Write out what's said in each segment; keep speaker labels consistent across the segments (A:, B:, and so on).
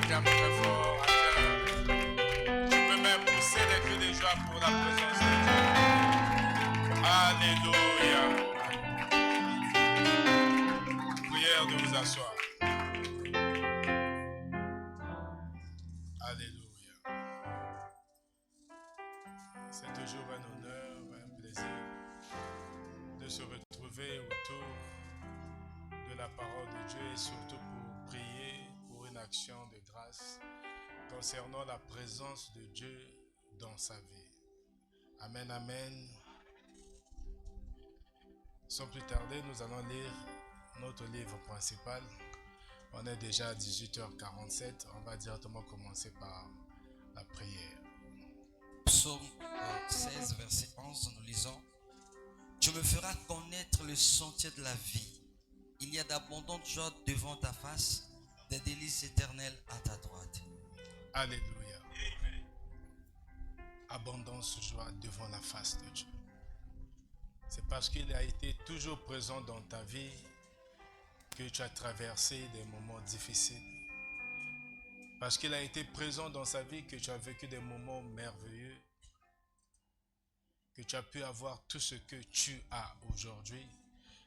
A: Acclame très fort, acclame. Tu peux même pousser des cris de joie pour la présence de Dieu. Alléluia. Prière de vous asseoir. Alléluia. C'est toujours un honneur, un plaisir de se retrouver autour de la parole de Dieu et surtout pour prier pour une action de grâce concernant la présence de Dieu dans sa vie. Amen, amen. Sans plus tarder, nous allons lire notre livre principal. On est déjà à 18h47. On va directement commencer par la prière.
B: Psaume 16, verset 11, nous lisons: Tu me feras connaître le sentier de la vie. Il y a d'abondantes joies devant ta face, des délices éternelles à ta droite.
A: Alléluia. Abondance de joie devant la face de Dieu. C'est parce qu'il a été toujours présent dans ta vie que tu as traversé des moments difficiles. Parce qu'il a été présent dans sa vie que tu as vécu des moments merveilleux. Que tu as pu avoir tout ce que tu as aujourd'hui.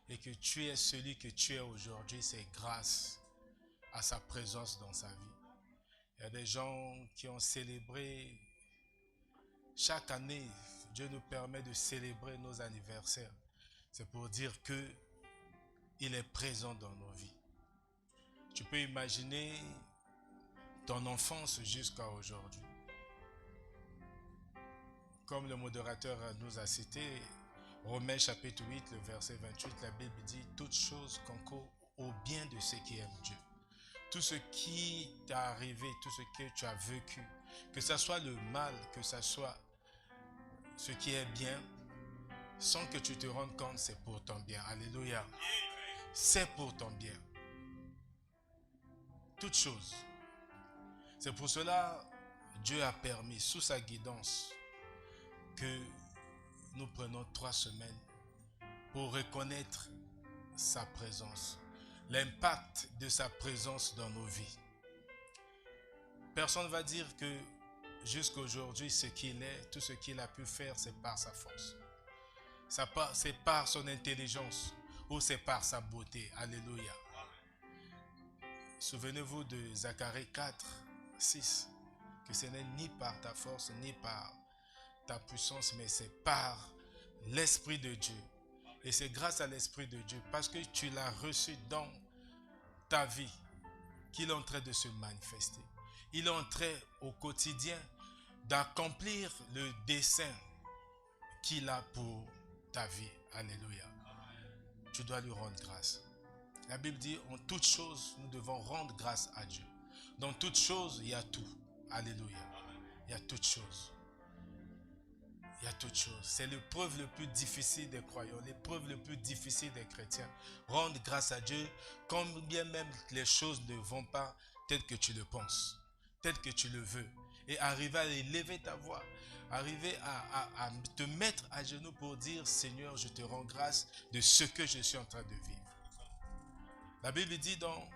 A: Et que tu es celui que tu es aujourd'hui, c'est grâce à sa présence dans sa vie. Il y a des gens qui ont célébré. Chaque année, Dieu nous permet de célébrer nos anniversaires. C'est pour dire que il est présent dans nos vies. Tu peux imaginer ton enfance jusqu'à aujourd'hui. Comme le modérateur nous a cité, Romains chapitre 8, le verset 28, la Bible dit « Toutes choses concourent au bien de ceux qui aiment Dieu ». Tout ce qui t'est arrivé, tout ce que tu as vécu, que ce soit le mal, que ce soit ce qui est bien, sans que tu te rendes compte, c'est pour ton bien. Alléluia. C'est pour ton bien. Toutes choses. C'est pour cela Dieu a permis, sous sa guidance, que nous prenons 3 semaines pour reconnaître sa présence, l'impact de sa présence dans nos vies. Personne ne va dire que jusqu'à aujourd'hui, ce qu'il est, tout ce qu'il a pu faire, c'est par sa force. C'est par son intelligence ou c'est par sa beauté. Alléluia. Souvenez-vous de Zacharie 4, 6, que ce n'est ni par ta force, ni par ta puissance, mais c'est par l'Esprit de Dieu. Et c'est grâce à l'Esprit de Dieu, parce que tu l'as reçu dans ta vie, qu'il est en train de se manifester. Il est en train au quotidien d'accomplir le dessein qu'il a pour ta vie. Alléluia. Tu dois lui rendre grâce. La Bible dit, en toutes choses, nous devons rendre grâce à Dieu. Dans toutes choses, il y a tout. Alléluia. Il y a toutes choses. Il y a toutes choses. C'est l'épreuve le plus difficile des croyants, l'épreuve le plus difficile des chrétiens. Rendre grâce à Dieu, combien même les choses ne vont pas tel que tu le penses, tel que tu le veux. Et arriver à élever ta voix, arriver à te mettre à genoux pour dire, Seigneur, je te rends grâce de ce que je suis en train de vivre. La Bible dit dans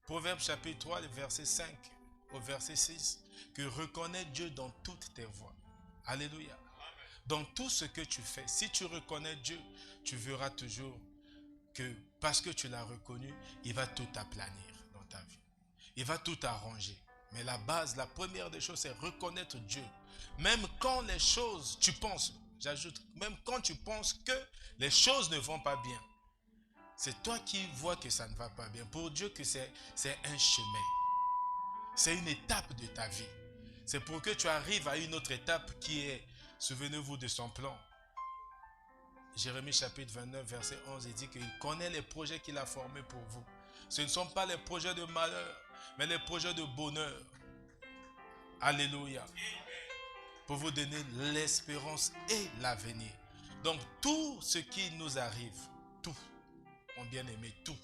A: Proverbe chapitre 3, le verset 5 au verset 6, que reconnais Dieu dans toutes tes voies. Alléluia. Dans tout ce que tu fais, si tu reconnais Dieu, tu verras toujours que parce que tu l'as reconnu, il va tout aplanir dans ta vie. Il va tout arranger. Mais la base, la première des choses, c'est reconnaître Dieu. Même quand les choses, tu penses, j'ajoute, même quand tu penses que les choses ne vont pas bien, c'est toi qui vois que ça ne va pas bien. Pour Dieu que c'est un chemin. C'est une étape de ta vie. C'est pour que tu arrives à une autre étape qui est, souvenez-vous de son plan. Jérémie chapitre 29, verset 11, il dit qu'il connaît les projets qu'il a formés pour vous. Ce ne sont pas les projets de malheur, mais les projets de bonheur. Alléluia. Pour vous donner l'espérance et l'avenir. Donc tout ce qui nous arrive, tout, mon bien-aimé, tout,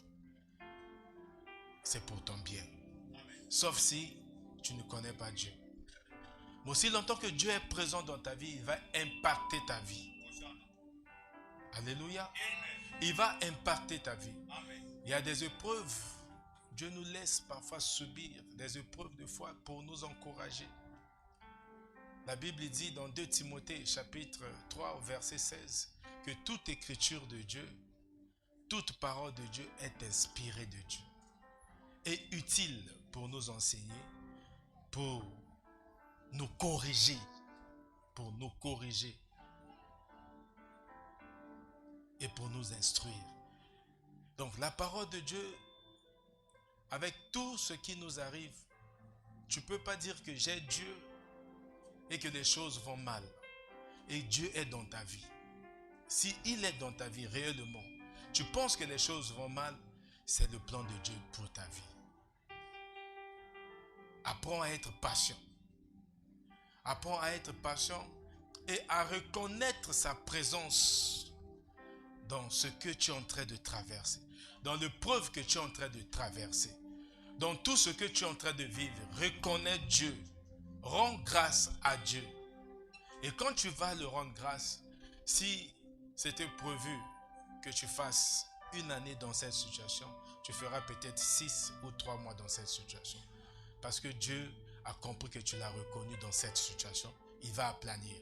A: c'est pour ton bien. Sauf si tu ne connais pas Dieu. Mais aussi longtemps que Dieu est présent dans ta vie, il va impacter ta vie. Alléluia. Il va impacter ta vie. Il y a des épreuves Dieu nous laisse parfois subir des épreuves de foi pour nous encourager. La Bible dit dans 2 Timothée chapitre 3 verset 16 que toute écriture de Dieu, toute parole de Dieu est inspirée de Dieu et utile pour nous enseigner, pour nous corriger, et pour nous instruire. Donc la parole de Dieu, avec tout ce qui nous arrive, tu ne peux pas dire que j'ai Dieu et que les choses vont mal. Et Dieu est dans ta vie. Si il est dans ta vie réellement, tu penses que les choses vont mal, c'est le plan de Dieu pour ta vie. Apprends à être patient. Apprends à être patient et à reconnaître sa présence dans ce que tu es en train de traverser, dans l'épreuve que tu es en train de traverser, dans tout ce que tu es en train de vivre. Reconnais Dieu, rends grâce à Dieu. Et quand tu vas le rendre grâce, si c'était prévu que tu fasses une année dans cette situation, tu feras peut-être 6 ou 3 mois dans cette situation. Parce que Dieu a compris que tu l'as reconnu dans cette situation, il va aplanir.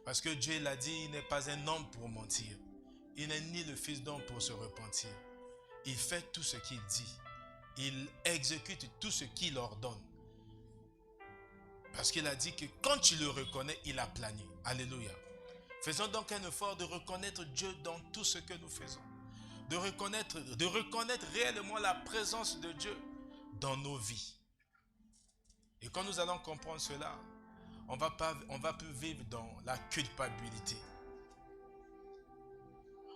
A: Parce que Dieu l'a dit, il n'est pas un homme pour mentir. Il n'est ni le fils d'homme pour se repentir. Il fait tout ce qu'il dit. Il exécute tout ce qu'il ordonne. Parce qu'il a dit que quand tu le reconnais, il a plané. Alléluia. Faisons donc un effort de reconnaître Dieu dans tout ce que nous faisons. De reconnaître réellement la présence de Dieu dans nos vies. Et quand nous allons comprendre cela, on va plus vivre dans la culpabilité.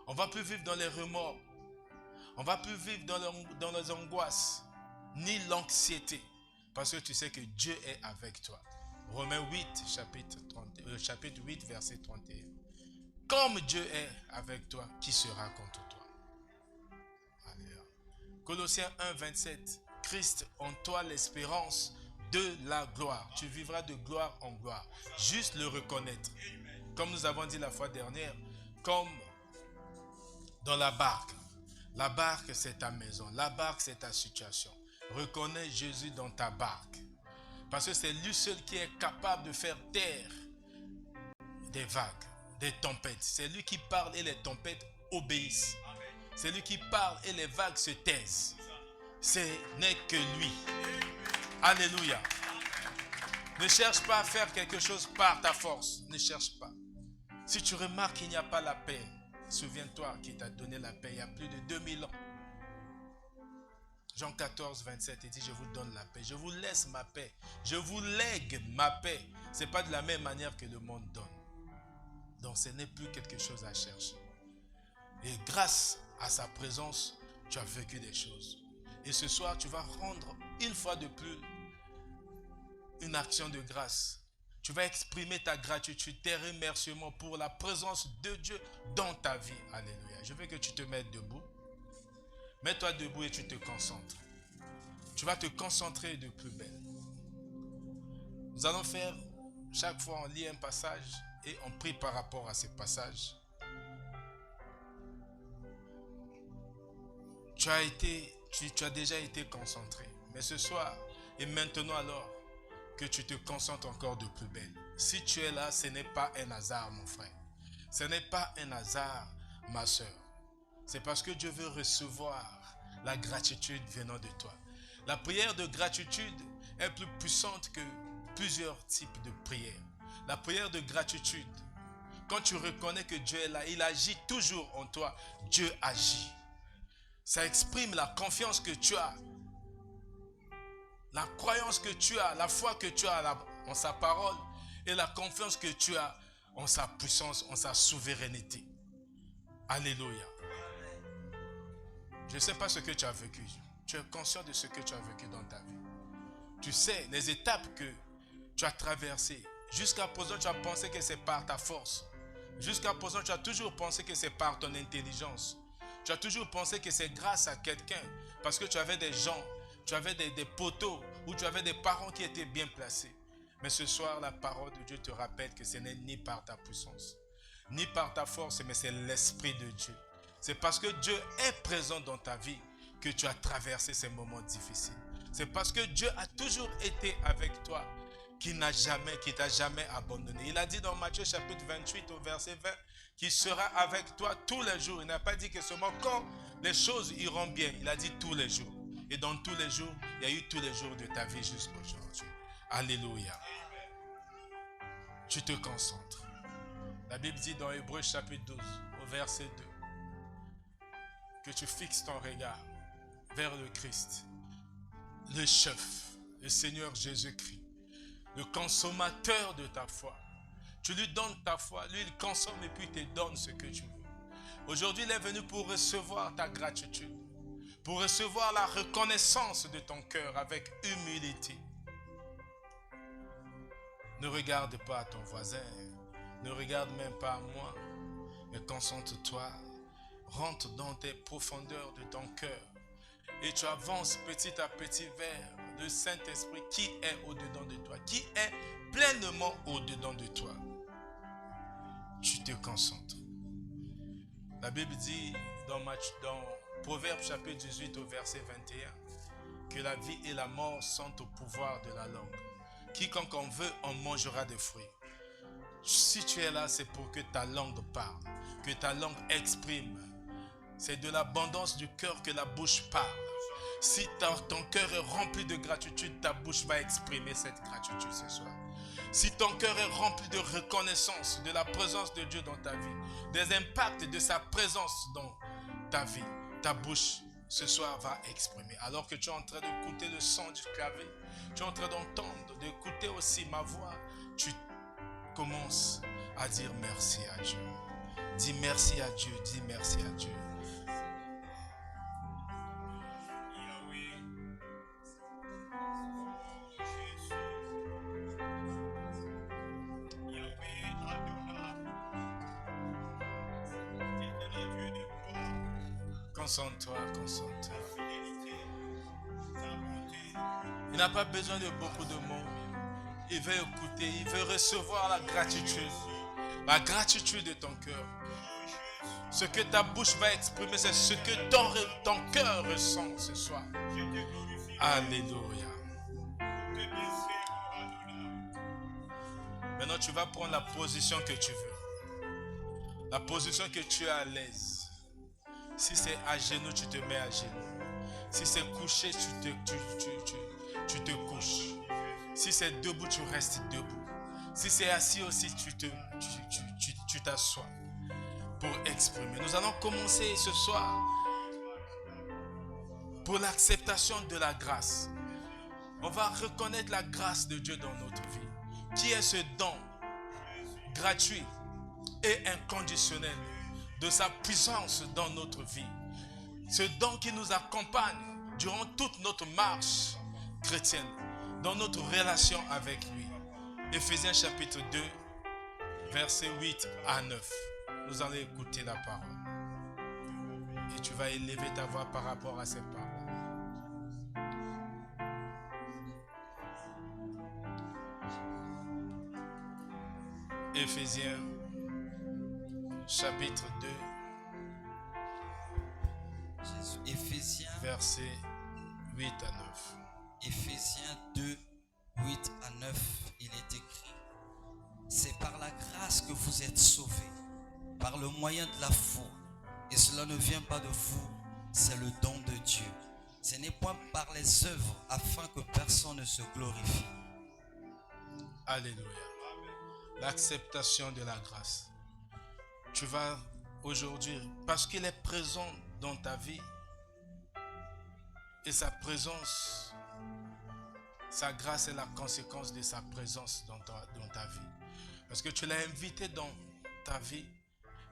A: On va plus vivre dans les remords. On va plus vivre dans les angoisses, ni l'anxiété. Parce que tu sais que Dieu est avec toi. Romains 8, chapitre 8, verset 31. Comme Dieu est avec toi, qui sera contre toi? Alléluia. Colossiens 1, 27. Christ en toi l'espérance de la gloire. Tu vivras de gloire en gloire. Juste le reconnaître. Comme nous avons dit la fois dernière, comme dans la barque. La barque, c'est ta maison. La barque, c'est ta situation. Reconnais Jésus dans ta barque. Parce que c'est lui seul qui est capable de faire taire des vagues, des tempêtes. C'est lui qui parle et les tempêtes obéissent. C'est lui qui parle et les vagues se taisent. Ce n'est que lui. Alléluia. Ne cherche pas à faire quelque chose par ta force. Ne cherche pas. Si tu remarques qu'il n'y a pas la paix, souviens-toi qu'il t'a donné la paix il y a plus de 2000 ans. Jean 14, 27, il dit, je vous donne la paix. Je vous laisse ma paix. Je vous lègue ma paix. Ce n'est pas de la même manière que le monde donne. Donc ce n'est plus quelque chose à chercher. Et grâce à sa présence, tu as vécu des choses. Et ce soir, tu vas rendre une fois de plus une action de grâce. Tu vas exprimer ta gratitude, tes remerciements pour la présence de Dieu dans ta vie. Alléluia. Je veux que tu te mettes debout. Mets-toi debout et tu te concentres. Tu vas te concentrer de plus belle. Nous allons faire, chaque fois on lit un passage et on prie par rapport à ce passage. Tu as déjà été concentré. Mais ce soir et maintenant alors que tu te concentres encore de plus belle. Si tu es là, ce n'est pas un hasard, mon frère. Ce n'est pas un hasard, ma soeur. C'est parce que Dieu veut recevoir la gratitude venant de toi. La prière de gratitude est plus puissante que plusieurs types de prières. La prière de gratitude, quand tu reconnais que Dieu est là, il agit toujours en toi. Dieu agit. Ça exprime la confiance que tu as, la croyance que tu as, la foi que tu as en sa parole et la confiance que tu as en sa puissance, en sa souveraineté. Alléluia. Je ne sais pas ce que tu as vécu. Tu es conscient de ce que tu as vécu dans ta vie. Tu sais les étapes que tu as traversées. Jusqu'à présent, tu as pensé que c'est par ta force. Jusqu'à présent, tu as toujours pensé que c'est par ton intelligence. Tu as toujours pensé que c'est grâce à quelqu'un. Parce que tu avais des gens, tu avais des poteaux ou tu avais des parents qui étaient bien placés. Mais ce soir, la parole de Dieu te rappelle que ce n'est ni par ta puissance, ni par ta force, mais c'est l'Esprit de Dieu. C'est parce que Dieu est présent dans ta vie que tu as traversé ces moments difficiles. C'est parce que Dieu a toujours été avec toi qui t'a jamais abandonné. Il a dit dans Matthieu chapitre 28 au verset 20 qu'il sera avec toi tous les jours. Il n'a pas dit que seulement quand les choses iront bien. Il a dit tous les jours. Et dans tous les jours, il y a eu tous les jours de ta vie jusqu'à aujourd'hui. Alléluia. Tu te concentres. La Bible dit dans Hébreux chapitre 12 au verset 2 que tu fixes ton regard vers le Christ, le chef, le Seigneur Jésus-Christ, le consommateur de ta foi. Tu lui donnes ta foi, lui il consomme et puis il te donne ce que tu veux. Aujourd'hui, il est venu pour recevoir ta gratitude, pour recevoir la reconnaissance de ton cœur avec humilité. Ne regarde pas à ton voisin, ne regarde même pas à moi, mais concentre-toi, rentre dans tes profondeurs de ton cœur et tu avances petit à petit vers le Saint-Esprit qui est au-dedans de toi, qui est pleinement au-dedans de toi. Tu te concentres. La Bible dit dans Proverbe chapitre 18 au verset 21 que la vie et la mort sont au pouvoir de la langue. Quiconque en veut en mangera des fruits. Si tu es là, c'est pour que ta langue parle, que ta langue exprime. C'est de l'abondance du cœur que la bouche parle. Si ton cœur est rempli de gratitude, ta bouche va exprimer cette gratitude ce soir. Si ton cœur est rempli de reconnaissance de la présence de Dieu dans ta vie, des impacts de sa présence dans ta vie, ta bouche ce soir va exprimer. Alors que tu es en train d'écouter le son du clavier, tu es en train d'entendre, d'écouter aussi ma voix, tu commences à dire merci à Dieu. Dis merci à Dieu, dis merci à Dieu. Concentre-toi, concentre-toi. Il n'a pas besoin de beaucoup de mots. Il veut écouter, il veut recevoir la gratitude. La gratitude de ton cœur. Ce que ta bouche va exprimer, c'est ce que ton cœur ressent ce soir. Alléluia. Maintenant, tu vas prendre la position que tu veux. La position que tu es à l'aise. Si c'est à genoux, tu te mets à genoux. Si c'est couché, tu te couches. Si c'est debout, tu restes debout. Si c'est assis aussi, tu t'assois pour exprimer. Nous allons commencer ce soir pour l'acceptation de la grâce. On va reconnaître la grâce de Dieu dans notre vie. Qui est ce don gratuit et inconditionnel de sa puissance dans notre vie. Ce don qui nous accompagne durant toute notre marche chrétienne, dans notre relation avec lui. Éphésiens chapitre 2, versets 8 à 9. Nous allons écouter la parole. Et tu vas élever ta voix par rapport à ces paroles. Éphésiens chapitre 2,
B: Éphésiens,
A: versets 8 à 9.
B: Éphésiens 2, 8 à 9, il est écrit: c'est par la grâce que vous êtes sauvés, par le moyen de la foi. Et cela ne vient pas de vous, c'est le don de Dieu. Ce n'est point par les œuvres, afin que personne ne se glorifie.
A: Alléluia. L'acceptation de la grâce. Tu vas aujourd'hui, parce qu'il est présent dans ta vie, et sa présence, sa grâce est la conséquence de sa présence dans ta vie. Parce que tu l'as invité dans ta vie,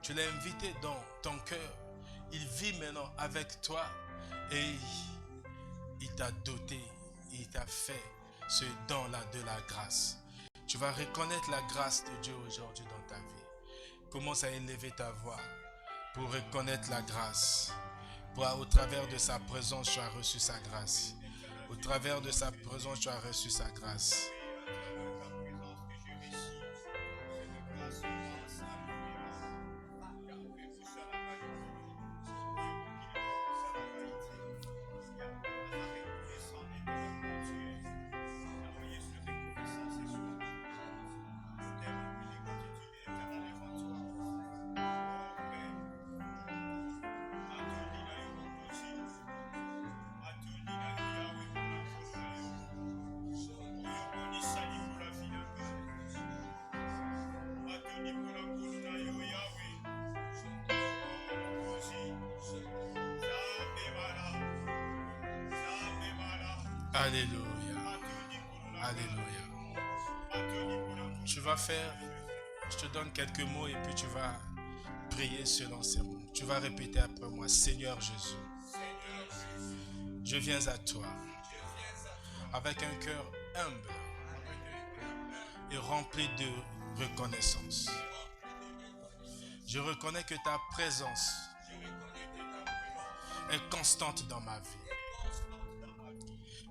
A: tu l'as invité dans ton cœur. Il vit maintenant avec toi et il t'a doté, il t'a fait ce don-là de la grâce. Tu vas reconnaître la grâce de Dieu aujourd'hui dans ta vie. Commence à élever ta voix pour reconnaître la grâce. Au travers de sa présence, tu as reçu sa grâce. Au travers de sa présence, tu as reçu sa grâce. Alléluia. Alléluia. Tu vas faire, je te donne quelques mots et puis tu vas prier selon ces mots. Tu vas répéter après moi: Seigneur Jésus, je viens à toi avec un cœur humble et rempli de reconnaissance. Je reconnais que ta présence est constante dans ma vie.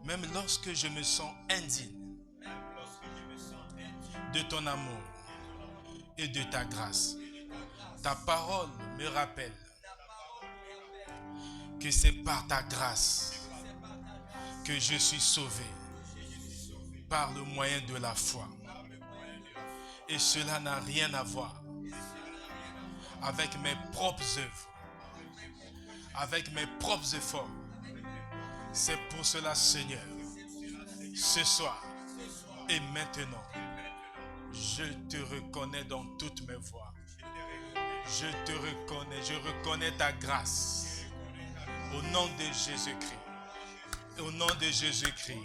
A: Même lorsque je me sens indigne de ton amour et de ta grâce, ta parole me rappelle que c'est par ta grâce que je suis sauvé par le moyen de la foi. Et cela n'a rien à voir avec mes propres œuvres, avec mes propres efforts. C'est pour cela, Seigneur, ce soir et maintenant, je te reconnais dans toutes mes voies. Je reconnais ta grâce. Au nom de Jésus-Christ. Au nom de Jésus-Christ,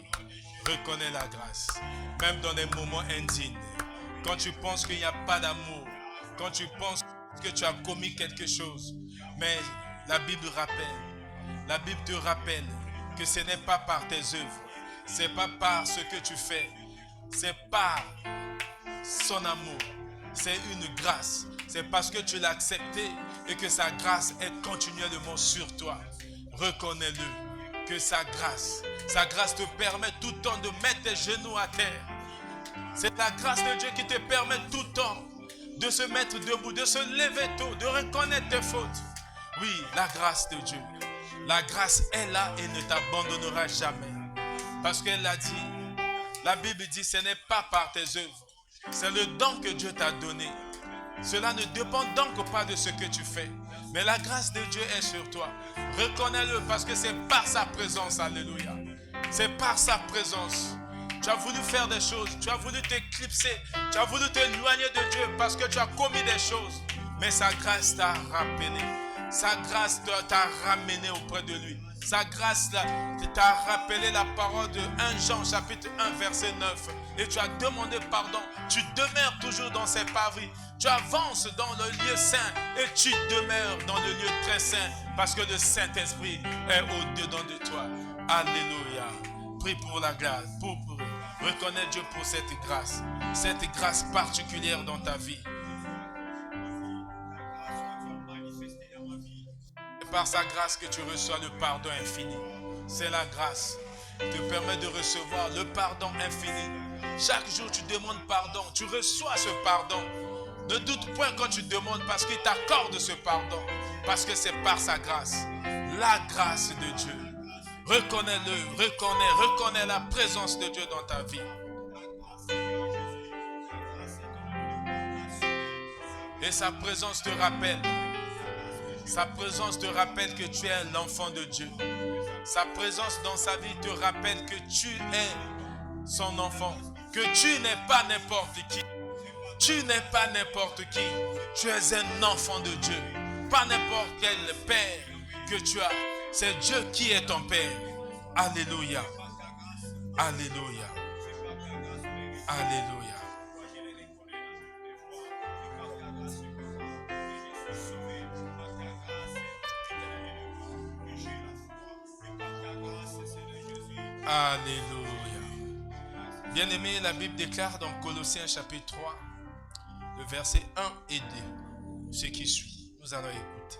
A: reconnais la grâce. Même dans des moments indignes, quand tu penses qu'il n'y a pas d'amour, quand tu penses que tu as commis quelque chose, mais la Bible te rappelle que ce n'est pas par tes œuvres, c'est pas par ce que tu fais, c'est par son amour, c'est une grâce, c'est parce que tu l'as accepté et que sa grâce est continuellement sur toi. Reconnais-le, que sa grâce te permet tout le temps de mettre tes genoux à terre. C'est la grâce de Dieu qui te permet tout le temps de se mettre debout, de se lever tôt, de reconnaître tes fautes. Oui, la grâce de Dieu. La grâce est là et ne t'abandonnera jamais. Parce qu'elle a dit, la Bible dit, ce n'est pas par tes œuvres. C'est le don que Dieu t'a donné. Cela ne dépend donc pas de ce que tu fais. Mais la grâce de Dieu est sur toi. Reconnais-le parce que c'est par sa présence. Alléluia. C'est par sa présence. Tu as voulu faire des choses. Tu as voulu t'éclipser. Tu as voulu t'éloigner de Dieu parce que tu as commis des choses. Mais sa grâce t'a rappelé. Sa grâce t'a ramené auprès de lui. Sa grâce t'a rappelé la parole de 1 Jean chapitre 1 verset 9. Et tu as demandé pardon. Tu demeures toujours dans ses parvis. Tu avances dans le lieu saint et tu demeures dans le lieu très saint parce que le Saint-Esprit est au-dedans de toi. Alléluia. Prie pour la grâce, pour reconnaître Dieu pour cette grâce particulière dans ta vie. C'est par sa grâce que tu reçois le pardon infini. C'est la grâce qui te permet de recevoir le pardon infini. Chaque jour tu demandes pardon, tu reçois ce pardon. Ne doute point quand tu demandes parce qu'il t'accorde ce pardon. Parce que c'est par sa grâce. La grâce de Dieu. Reconnais-le, reconnais la présence de Dieu dans ta vie. Et sa présence te rappelle. Sa présence te rappelle que tu es l'enfant de Dieu. Sa présence dans sa vie te rappelle que tu es son enfant. Que tu n'es pas n'importe qui. Tu n'es pas n'importe qui. Tu es un enfant de Dieu. Pas n'importe quel père que tu as. C'est Dieu qui est ton père. Alléluia. Alléluia. Alléluia. Alléluia. Bien-aimé, la Bible déclare dans Colossiens chapitre 3, le verset 1 et 2, ce qui suit. Nous allons écouter.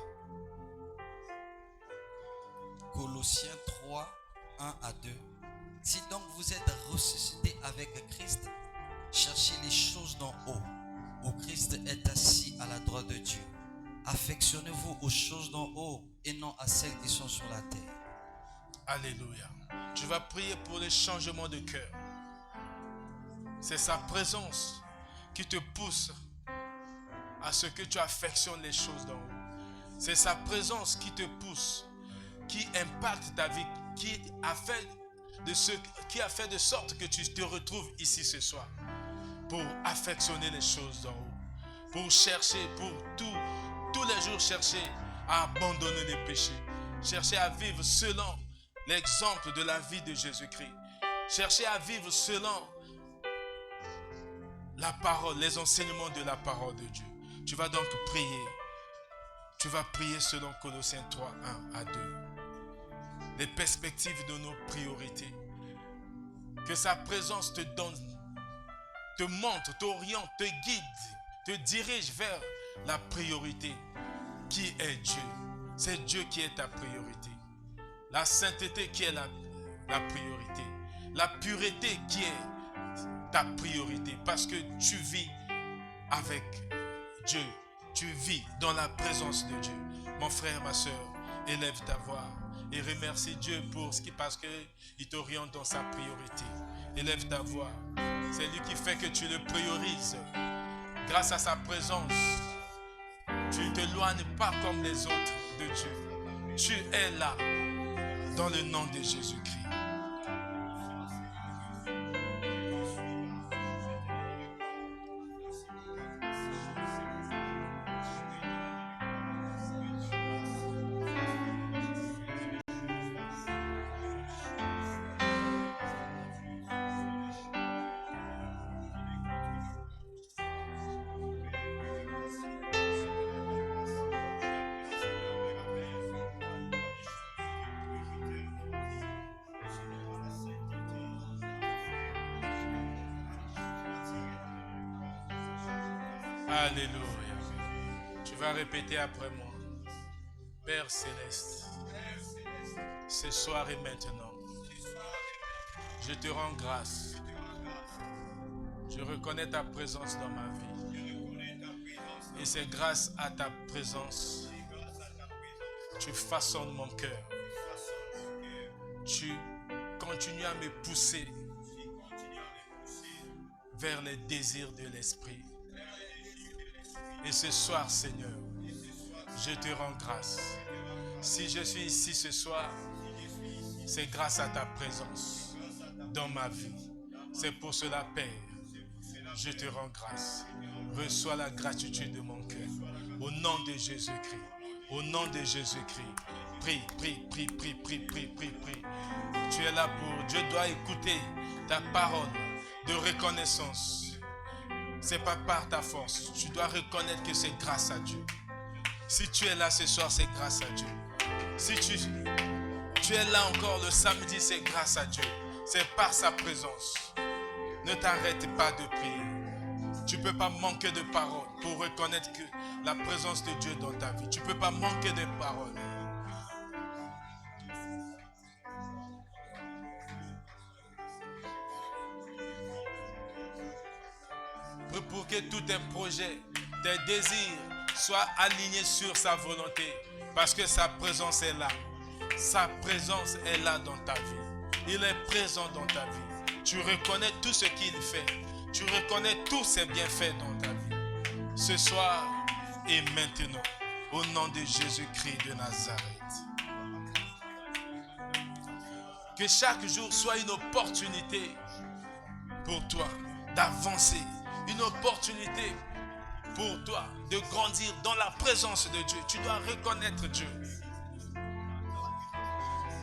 B: Colossiens 3, 1 à 2. Si donc vous êtes ressuscités avec Christ, cherchez les choses d'en haut, où Christ est assis à la droite de Dieu. Affectionnez-vous aux choses d'en haut et non à celles qui sont sur la terre.
A: Alléluia. Tu vas prier pour le changement de cœur. C'est sa présence qui te pousse à ce que tu affectionnes les choses d'en haut. C'est sa présence qui te pousse, qui impacte ta vie, qui a fait de sorte que tu te retrouves ici ce soir pour affectionner les choses d'en haut, pour chercher, pour tous les jours chercher à abandonner les péchés, chercher à vivre selon l'exemple de la vie de Jésus-Christ. Cherchez à vivre selon la parole, les enseignements de la parole de Dieu. Tu vas donc prier. Tu vas prier selon Colossiens 3, 1 à 2. Les perspectives de nos priorités. Que sa présence te donne, te montre, t'oriente, te guide, te dirige vers la priorité qui est Dieu. C'est Dieu qui est ta priorité. La sainteté qui est la priorité. La pureté qui est ta priorité. Parce que tu vis avec Dieu. Tu vis dans la présence de Dieu. Mon frère, ma soeur, élève ta voix et remercie Dieu pour ce qui, parce qu'il t'oriente dans sa priorité. Élève ta voix. C'est lui qui fait que tu le priorises. Grâce à sa présence, tu ne t'éloignes pas comme les autres de Dieu. Tu es là dans le nom de Jésus-Christ. Alléluia. Tu vas répéter après moi. Père Céleste, ce soir et maintenant, je te rends grâce. Je reconnais ta présence dans ma vie. Et c'est grâce à ta présence, tu façonnes mon cœur. Tu continues à me pousser vers les désirs de l'esprit. Et ce soir, Seigneur, je te rends grâce. Si je suis ici ce soir, c'est grâce à ta présence dans ma vie. C'est pour cela, Père, je te rends grâce. Reçois la gratitude de mon cœur. Au nom de Jésus-Christ. Au nom de Jésus-Christ. Prie, prie, prie, prie, prie, prie, prie, prie. Tu es là pour... Dieu doit écouter ta parole de reconnaissance. C'est pas par ta force. Tu dois reconnaître que c'est grâce à Dieu. Si tu es là ce soir, c'est grâce à Dieu. Si tu es là encore le samedi, c'est grâce à Dieu. C'est par sa présence. Ne t'arrête pas de prier. Tu ne peux pas manquer de paroles pour reconnaître que la présence de Dieu dans ta vie. Tu ne peux pas manquer de paroles. Pour que tous tes projets, tes désirs soient alignés sur sa volonté. Parce que sa présence est là. Sa présence est là dans ta vie. Il est présent dans ta vie. Tu reconnais tout ce qu'il fait. Tu reconnais tous ses bienfaits dans ta vie. Ce soir et maintenant, au nom de Jésus-Christ de Nazareth. Que chaque jour soit une opportunité pour toi d'avancer. Une opportunité pour toi de grandir dans la présence de Dieu. Tu dois reconnaître Dieu.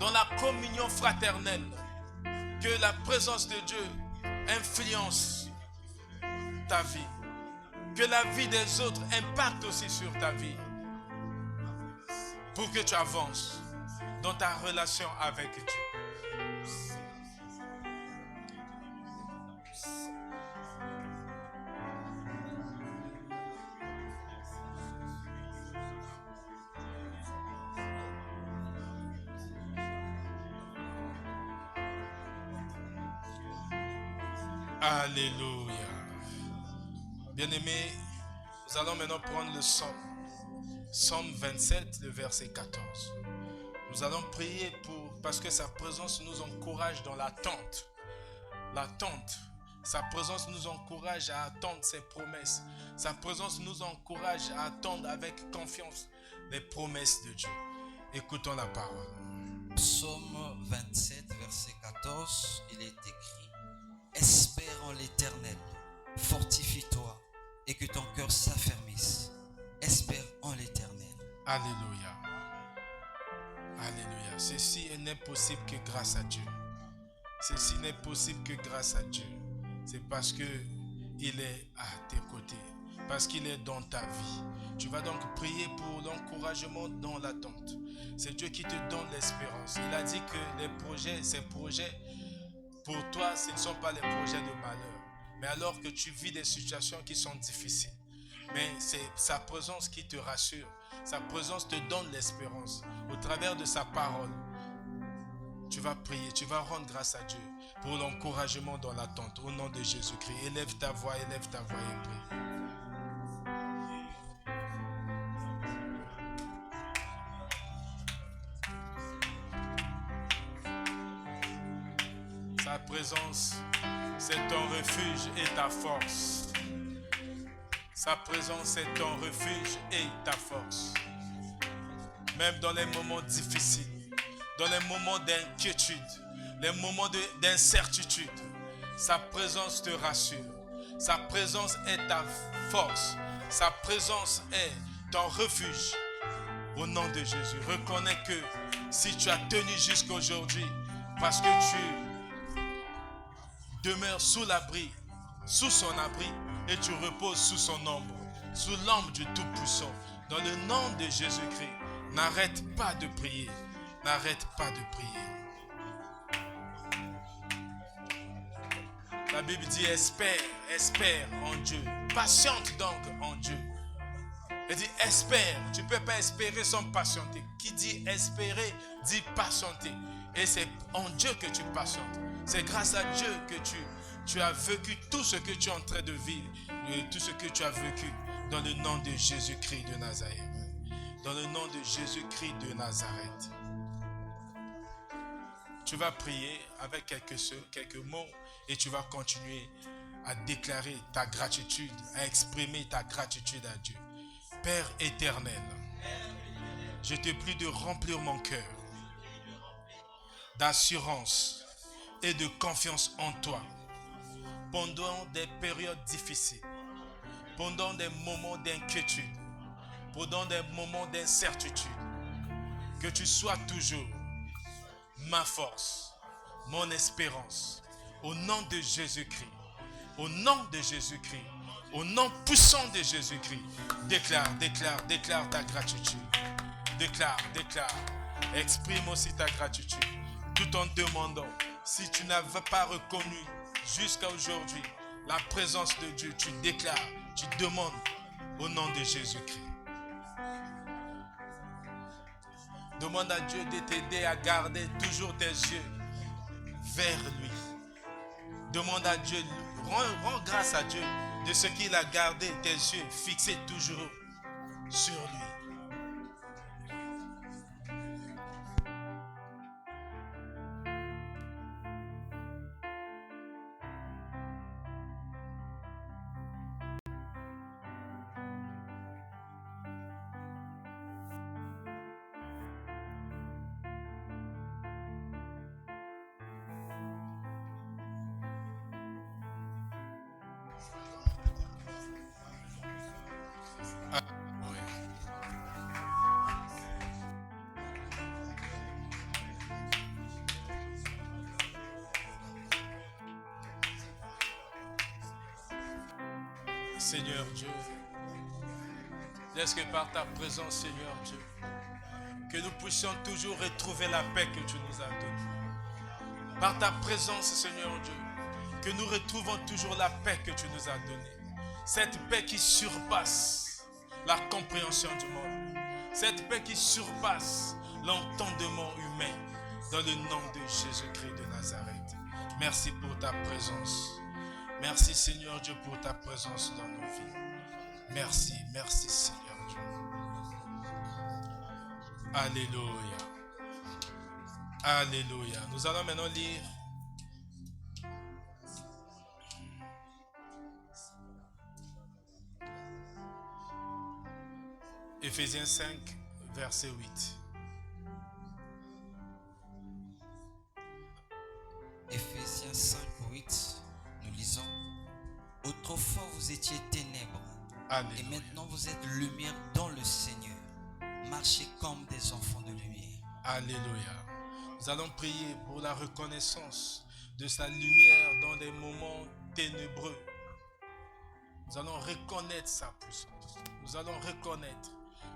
A: Dans la communion fraternelle, que la présence de Dieu influence ta vie. Que la vie des autres impacte aussi sur ta vie. Pour que tu avances dans ta relation avec Dieu. Alléluia. Bien-aimés, nous allons maintenant prendre le psaume. Psaume 27, le verset 14. Nous allons prier parce que sa présence nous encourage dans l'attente. L'attente. Sa présence nous encourage à attendre ses promesses. Sa présence nous encourage à attendre avec confiance les promesses de Dieu. Écoutons la parole.
B: Psaume 27, verset 14, il est écrit: espère en l'Éternel, fortifie-toi et que ton cœur s'affermisse. Espère en l'Éternel.
A: Alléluia. Alléluia. Ceci n'est possible que grâce à Dieu. Ceci n'est possible que grâce à Dieu. C'est parce que il est à tes côtés, parce qu'il est dans ta vie. Tu vas donc prier pour l'encouragement dans l'attente. C'est Dieu qui te donne l'espérance. Il a dit que ces projets pour toi, ce ne sont pas les projets de malheur. Mais alors que tu vis des situations qui sont difficiles, mais c'est sa présence qui te rassure. Sa présence te donne l'espérance. Au travers de sa parole, tu vas prier, tu vas rendre grâce à Dieu pour l'encouragement dans l'attente. Au nom de Jésus-Christ, élève ta voix et prie. Sa présence, c'est ton refuge et ta force. Sa présence, c'est ton refuge et ta force. Même dans les moments difficiles, dans les moments d'inquiétude, les moments d'incertitude, sa présence te rassure. Sa présence est ta force. Sa présence est ton refuge. Au nom de Jésus, reconnais que si tu as tenu jusqu'à aujourd'hui, parce que tu demeures sous l'abri, sous son abri, et tu reposes sous son ombre, sous l'ombre du Tout-Puissant. Dans le nom de Jésus-Christ, n'arrête pas de prier. N'arrête pas de prier. La Bible dit espère en Dieu. Patiente donc en Dieu. Elle dit espère. Tu ne peux pas espérer sans patienter. Qui dit espérer, dit patienter. Et c'est en Dieu que tu patientes. C'est grâce à Dieu que tu as vécu tout ce que tu es en train de vivre. Tout ce que tu as vécu dans le nom de Jésus-Christ de Nazareth. Dans le nom de Jésus-Christ de Nazareth. Tu vas prier avec quelques mots et tu vas continuer à déclarer ta gratitude, à exprimer ta gratitude à Dieu. Père éternel, je te prie de remplir mon cœur d'assurance et de confiance en toi pendant des périodes difficiles, pendant des moments d'inquiétude, pendant des moments d'incertitude. Que tu sois toujours ma force, mon espérance, au nom de Jésus-Christ, au nom de Jésus-Christ, au nom puissant de Jésus-Christ. Déclare ta gratitude. Déclare. Exprime aussi ta gratitude, tout en demandant, si tu n'avais pas reconnu jusqu'à aujourd'hui la présence de Dieu, tu déclares, tu demandes au nom de Jésus-Christ. Demande à Dieu de t'aider à garder toujours tes yeux vers lui. Demande à Dieu, rends grâce à Dieu de ce qu'il a gardé tes yeux fixés toujours sur lui. Seigneur Dieu, laisse que par ta présence, Seigneur Dieu, que nous puissions toujours retrouver la paix que tu nous as donnée. Par ta présence, Seigneur Dieu, que nous retrouvons toujours la paix que tu nous as donnée. Cette paix qui surpasse la compréhension du monde. Cette paix qui surpasse l'entendement humain. Dans le nom de Jésus-Christ de Nazareth. Merci pour ta présence. Merci Seigneur Dieu pour ta présence dans nos vies. Merci Seigneur Dieu. Alléluia. Alléluia. Nous allons maintenant lire Éphésiens 5, verset 8.
B: Éphésiens 5, 8, nous lisons. Autrefois vous étiez ténèbres.
A: Alléluia.
B: Et maintenant vous êtes lumière dans le Seigneur. Marchez comme des enfants de lumière.
A: Alléluia. Nous allons prier pour la reconnaissance de sa lumière dans des moments ténébreux. Nous allons reconnaître sa puissance. Nous allons reconnaître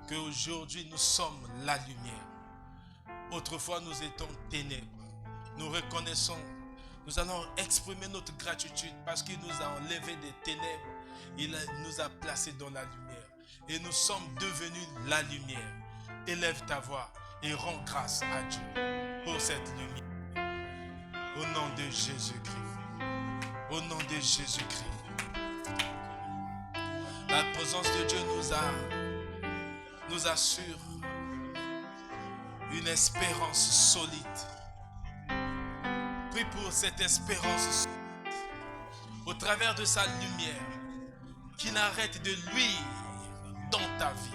A: qu'aujourd'hui nous sommes la lumière. Autrefois nous étions ténèbres. Nous reconnaissons, nous allons exprimer notre gratitude parce qu'il nous a enlevés des ténèbres. Il nous a placés dans la lumière. Et nous sommes devenus la lumière. Élève ta voix et rends grâce à Dieu pour cette lumière. Au nom de Jésus-Christ. Au nom de Jésus-Christ. La présence de Dieu nous assure une espérance solide. Prie pour cette espérance solide au travers de sa lumière qui n'arrête de luire dans ta vie.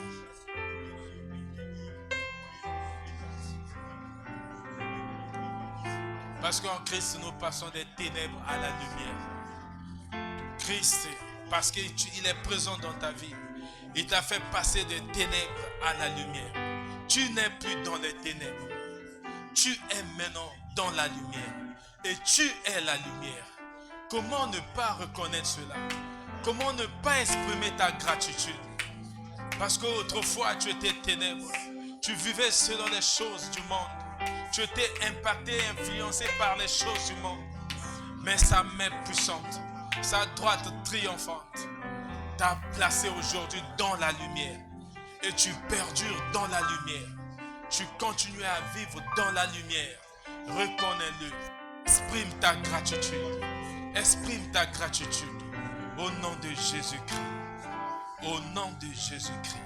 A: Parce qu'en Christ, nous passons des ténèbres à la lumière. Christ, parce qu'il est présent dans ta vie, il t'a fait passer des ténèbres à la lumière. Tu n'es plus dans les ténèbres. Tu es maintenant dans la lumière. Et tu es la lumière. Comment ne pas reconnaître cela? Comment ne pas exprimer ta gratitude? Parce qu'autrefois, tu étais ténèbres. Tu vivais selon les choses du monde. Tu étais impacté, influencé par les choses du monde. Mais sa main puissante, sa droite triomphante, t'a placé aujourd'hui dans la lumière. Et tu perdures dans la lumière. Tu continues à vivre dans la lumière. Reconnais-le. Exprime ta gratitude. Exprime ta gratitude. Au nom de Jésus-Christ. Au nom de Jésus-Christ.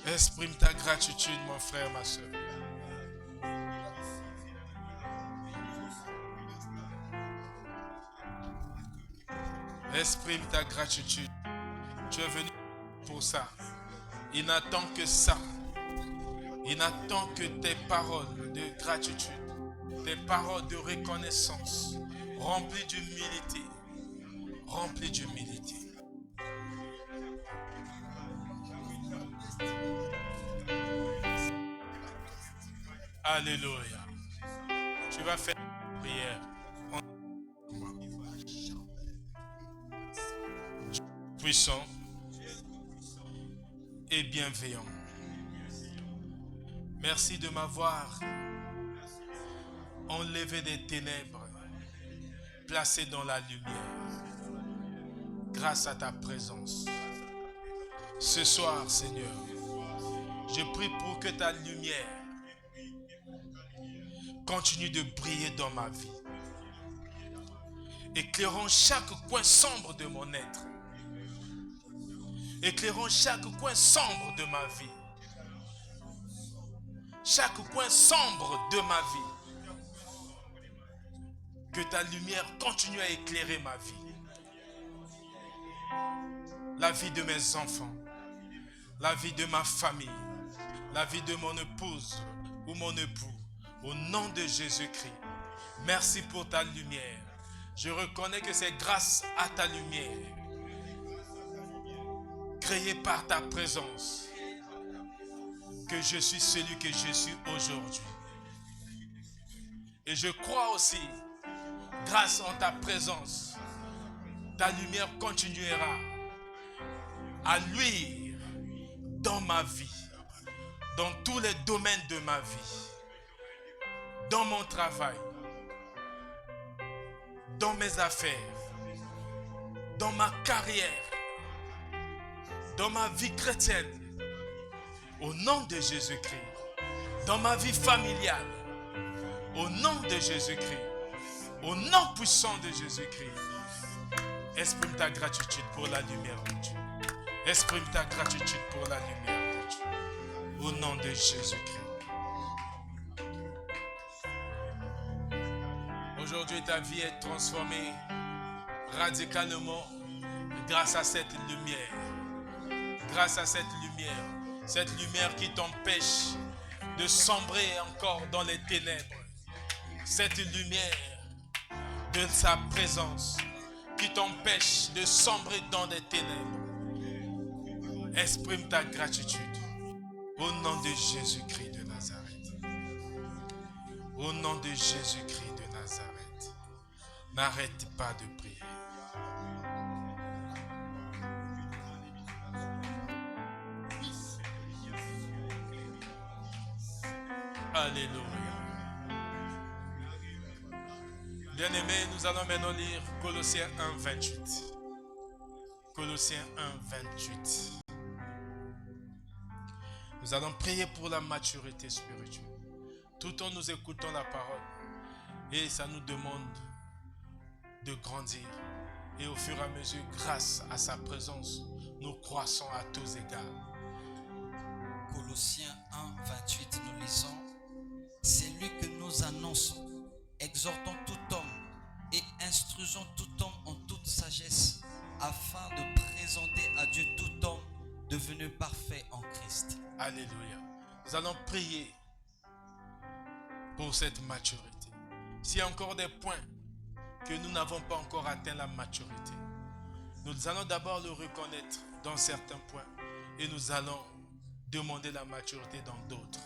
A: Exprime ta gratitude, mon frère, ma soeur. Exprime ta gratitude. Tu es venu pour ça. Il n'attend que ça. Il n'attend que tes paroles de gratitude, tes paroles de reconnaissance, remplies d'humilité. Remplies d'humilité. Alléluia. Tu vas faire une prière. Puissant et bienveillant. Merci de m'avoir enlevé des ténèbres, placé dans la lumière, grâce à ta présence. Ce soir, Seigneur, je prie pour que ta lumière continue de briller dans ma vie, éclairant chaque coin sombre de mon être, éclairant chaque coin sombre de ma vie, chaque coin sombre de ma vie. Que ta lumière continue à éclairer ma vie, la vie de mes enfants, la vie de ma famille, la vie de mon épouse ou mon époux. Au nom de Jésus-Christ, merci pour ta lumière. Je reconnais que c'est grâce à ta lumière, créée par ta présence, que je suis celui que je suis aujourd'hui. Et je crois aussi, grâce à ta présence, ta lumière continuera à luire dans ma vie, dans tous les domaines de ma vie, dans mon travail, dans mes affaires, dans ma carrière, dans ma vie chrétienne, au nom de Jésus-Christ, dans ma vie familiale, au nom de Jésus-Christ, au nom puissant de Jésus-Christ. Exprime ta gratitude pour la lumière de Dieu. Exprime ta gratitude pour la lumière de Dieu. Au nom de Jésus-Christ. Aujourd'hui, ta vie est transformée radicalement grâce à cette lumière. Grâce à cette lumière qui t'empêche de sombrer encore dans les ténèbres. Cette lumière de sa présence qui t'empêche de sombrer dans les ténèbres. Exprime ta gratitude au nom de Jésus-Christ de Nazareth. Au nom de Jésus-Christ de Nazareth. N'arrête pas de prier. Alléluia. Bien-aimés, nous allons maintenant lire Colossiens 1, 28. Colossiens 1, 28. Nous allons prier pour la maturité spirituelle. Tout en nous écoutant la parole. Et ça nous demande de grandir. Et au fur et à mesure, grâce à sa présence, nous croissons à tous égards.
B: Colossiens 1, 28, nous lisons. C'est lui que nous annonçons, exhortons tout homme et instruisons tout homme en toute sagesse, afin de présenter à Dieu tout homme devenu parfait en Christ.
A: Alléluia. Nous allons prier pour cette maturité. S'il y a encore des points que nous n'avons pas encore atteint la maturité, nous allons d'abord le reconnaître dans certains points et nous allons demander la maturité dans d'autres.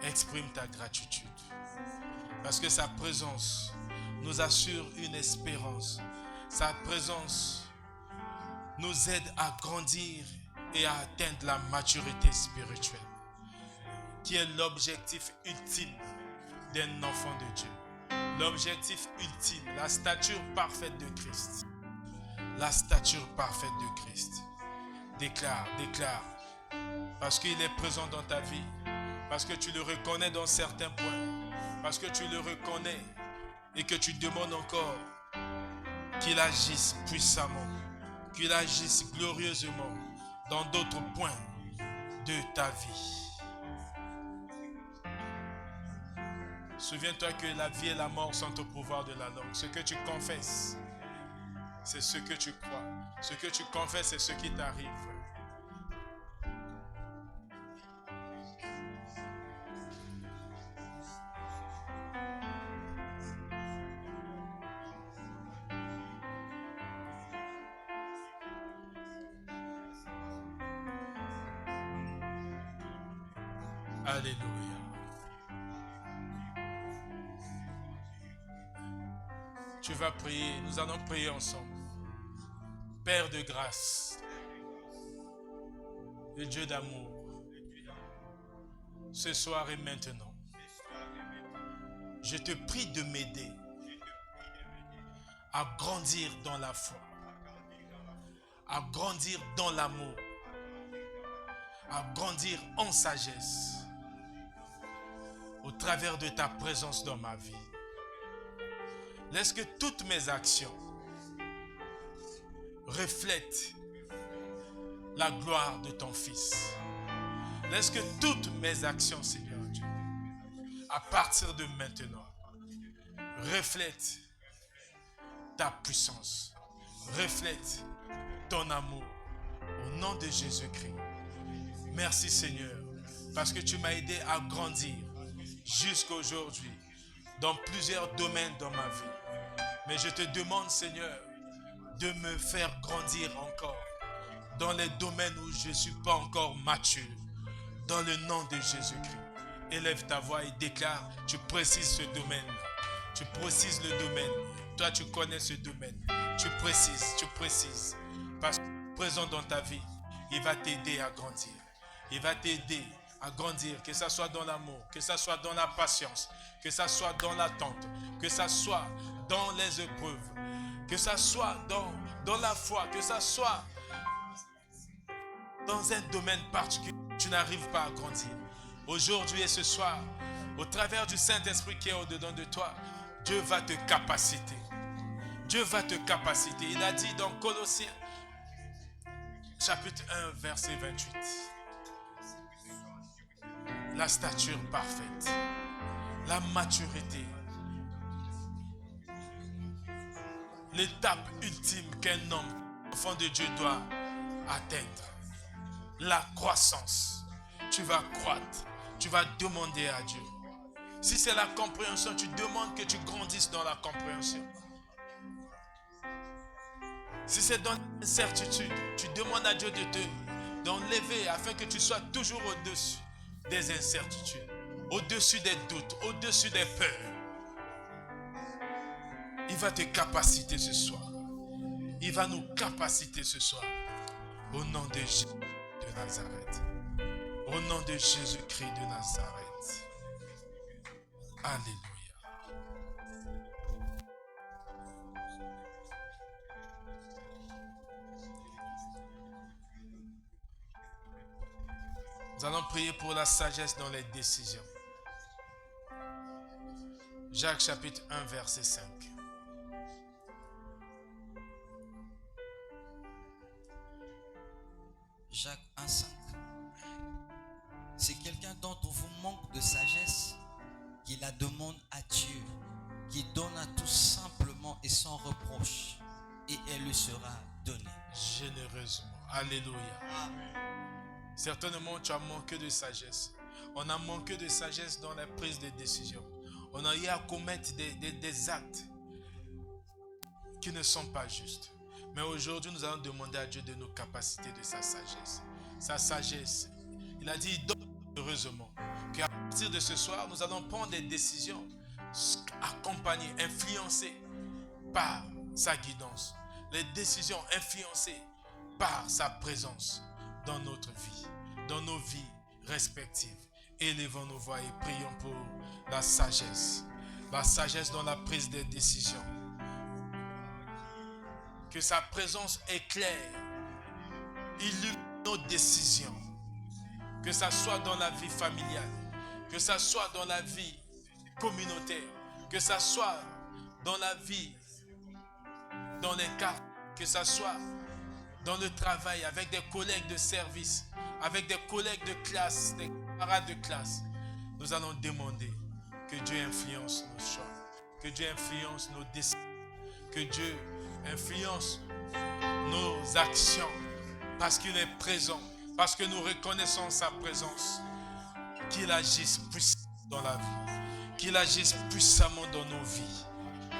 A: Exprime ta gratitude. Parce que sa présence nous assure une espérance. Sa présence nous aide à grandir et à atteindre la maturité spirituelle, qui est l'objectif ultime d'un enfant de Dieu. L'objectif ultime, la stature parfaite de Christ. La stature parfaite de Christ. Déclare. Parce qu'il est présent dans ta vie. Parce que tu le reconnais dans certains points. Parce que tu le reconnais et que tu demandes encore qu'il agisse puissamment, qu'il agisse glorieusement dans d'autres points de ta vie. Souviens-toi que la vie et la mort sont au pouvoir de la langue. Ce que tu confesses, c'est ce que tu crois. Ce que tu confesses, c'est ce qui t'arrive. Alléluia. Tu vas prier, nous allons prier ensemble. Père de grâce, le Dieu d'amour, ce soir et maintenant, je te prie de m'aider à grandir dans la foi, à grandir dans l'amour, à grandir en sagesse, au travers de ta présence dans ma vie. Laisse que toutes mes actions reflètent la gloire de ton Fils. Laisse que toutes mes actions, Seigneur Dieu, à partir de maintenant, reflètent ta puissance, reflètent ton amour. Au nom de Jésus-Christ. Merci Seigneur, parce que tu m'as aidé à grandir jusqu'à aujourd'hui dans plusieurs domaines dans ma vie. Mais je te demande, Seigneur, de me faire grandir encore dans les domaines où je ne suis pas encore mature. Dans le nom de Jésus-Christ. Élève ta voix et déclare, tu précises ce domaine-là. Tu précises le domaine. Toi, tu connais ce domaine. Tu précises. Parce que présent dans ta vie, il va t'aider à grandir. Il va t'aider à grandir, que ce soit dans l'amour, que ce soit dans la patience, que ce soit dans l'attente, que ce soit dans les épreuves, que ce soit dans la foi, que ce soit dans un domaine particulier, tu n'arrives pas à grandir. Aujourd'hui et ce soir, au travers du Saint-Esprit qui est au-dedans de toi, Dieu va te capaciter. Dieu va te capaciter. Il a dit dans Colossiens, chapitre 1, verset 28. La stature parfaite, la maturité, l'étape ultime qu'un homme, enfant de Dieu, doit atteindre. La croissance. Tu vas croître, tu vas demander à Dieu. Si c'est la compréhension, tu demandes que tu grandisses dans la compréhension. Si c'est dans l'incertitude, tu demandes à Dieu d'enlever afin que tu sois toujours au-dessus des incertitudes, au-dessus des doutes, au-dessus des peurs. Il va te capaciter ce soir. Il va nous capaciter ce soir. Au nom de Jésus de Nazareth. Au nom de Jésus-Christ de Nazareth. Alléluia. Nous allons prier pour la sagesse dans les décisions. Jacques chapitre 1 verset 5.
B: Jacques 1,5. Si quelqu'un d'entre vous manque de sagesse, qu'il la demande à Dieu, qui donne à tous simplement et sans reproche, et elle lui sera donnée.
A: Généreusement. Alléluia. Certainement, tu as manqué de sagesse. On a manqué de sagesse dans la prise de décision. On a eu à commettre des actes qui ne sont pas justes. Mais aujourd'hui, nous allons demander à Dieu de nous capaciter de sa sagesse. Sa sagesse. Il a dit, donne heureusement qu'à partir de ce soir, nous allons prendre des décisions accompagnées, influencées par sa guidance. Les décisions influencées par sa présence dans notre vie, dans nos vies respectives. Élevons nos voix et prions pour la sagesse dans la prise des décisions. Que sa présence éclaire, illumine nos décisions. Que ça soit dans la vie familiale, que ça soit dans la vie communautaire, que ça soit dans la vie, dans les cas, que ça soit dans le travail, avec des collègues de service, avec des collègues de classe, des camarades de classe. Nous allons demander que Dieu influence nos choix, que Dieu influence nos décisions, que Dieu influence nos actions, parce qu'il est présent, parce que nous reconnaissons sa présence, qu'il agisse puissamment dans la vie, qu'il agisse puissamment dans nos vies,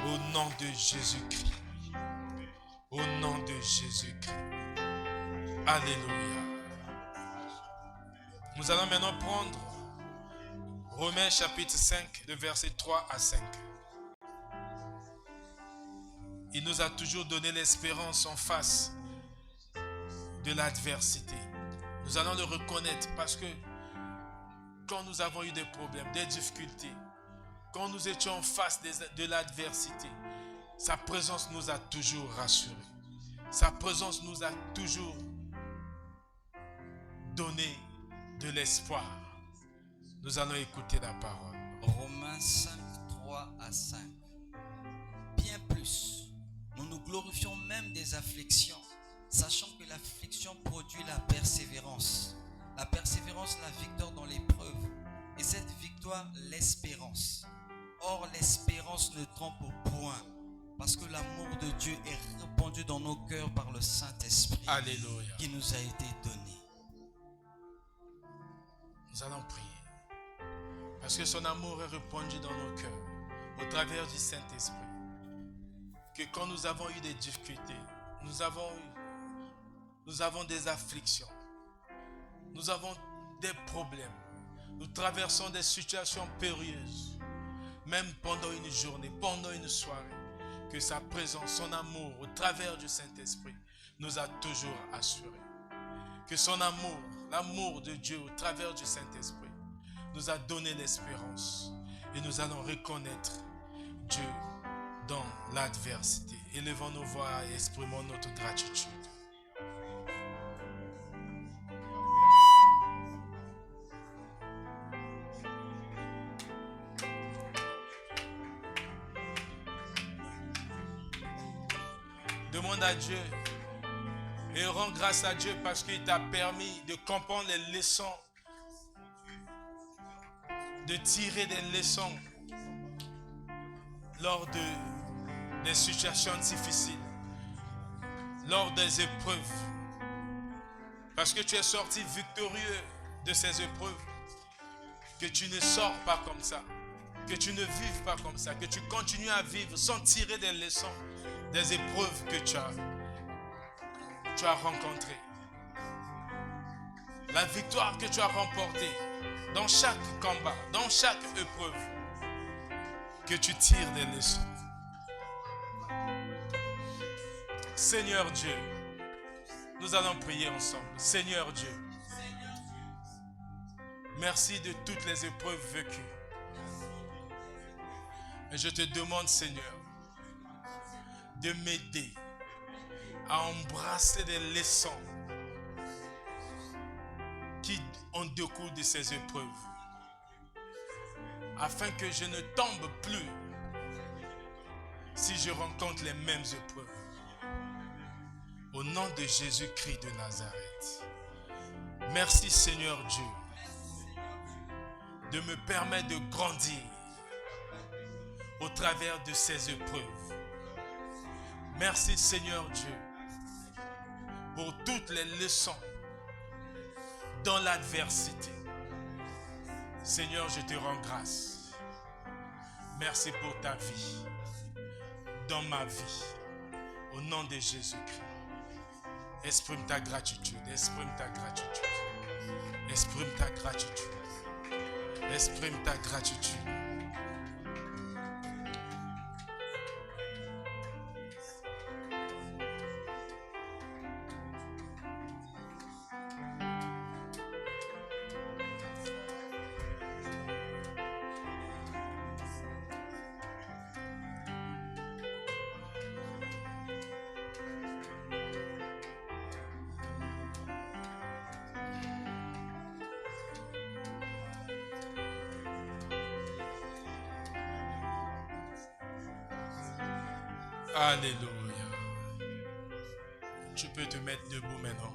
A: au nom de Jésus-Christ. Au nom de Jésus-Christ. Alléluia. Nous allons maintenant prendre Romains chapitre 5, le verset 3 à 5. Il nous a toujours donné l'espérance en face de l'adversité. Nous allons le reconnaître parce que quand nous avons eu des problèmes, des difficultés, quand nous étions en face de l'adversité, sa présence nous a toujours rassurés. Sa présence nous a toujours donné de l'espoir. Nous allons écouter la parole.
B: Romains 5, 3 à 5. Bien plus, nous nous glorifions même des afflictions, sachant que l'affliction produit la persévérance. La persévérance, la victoire dans l'épreuve. Et cette victoire, l'espérance. Or, l'espérance ne trompe point, parce que l'amour de Dieu est répandu dans nos cœurs par le Saint-Esprit.
A: Alléluia.
B: Qui nous a été donné.
A: Nous allons prier. Parce que son amour est répandu dans nos cœurs au travers du Saint-Esprit. Que quand nous avons eu des difficultés, nous avons des afflictions, nous avons des problèmes, nous traversons des situations périlleuses, même pendant une journée, pendant une soirée, que sa présence, son amour au travers du Saint-Esprit nous a toujours assurés. Que son amour, l'amour de Dieu au travers du Saint-Esprit nous a donné l'espérance et nous allons reconnaître Dieu dans l'adversité. Élevons nos voix et exprimons notre gratitude. Demande à Dieu et rends grâce à Dieu parce qu'il t'a permis de comprendre les leçons, de tirer des leçons lors des situations difficiles, lors des épreuves. Parce que tu es sorti victorieux de ces épreuves. Que tu ne sors pas comme ça, que tu ne vives pas comme ça, que tu continues à vivre sans tirer des leçons des épreuves que tu as rencontrées. la victoire que tu as remportée dans chaque combat, dans chaque épreuve, que tu tires des leçons. Seigneur Dieu, nous allons prier ensemble. Seigneur Dieu, merci de toutes les épreuves vécues. Et je te demande, Seigneur, de m'aider à embrasser les leçons qui en découlent de ces épreuves, afin que je ne tombe plus si je rencontre les mêmes épreuves. Au nom de Jésus-Christ de Nazareth. Merci Seigneur Dieu de me permettre de grandir au travers de ces épreuves. Merci Seigneur Dieu pour toutes les leçons dans l'adversité. Seigneur, je te rends grâce. Merci pour ta vie dans ma vie. Au nom de Jésus-Christ. Exprime ta gratitude. Exprime ta gratitude. Exprime ta gratitude. Exprime ta gratitude. Alléluia. Tu peux te mettre debout maintenant.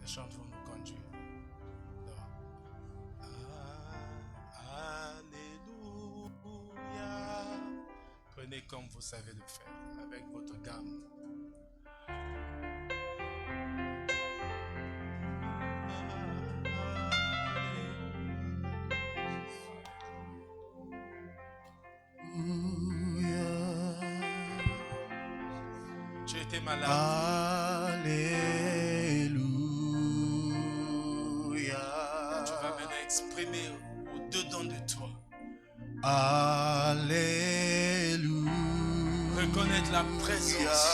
A: Les chants vont nous conduire. Alléluia. Prenez comme vous savez le faire, avec votre gamme. Tu étais malade.
C: Alléluia.
A: Tu vas maintenant exprimer au-dedans de toi.
C: Alléluia.
A: Reconnaître la présence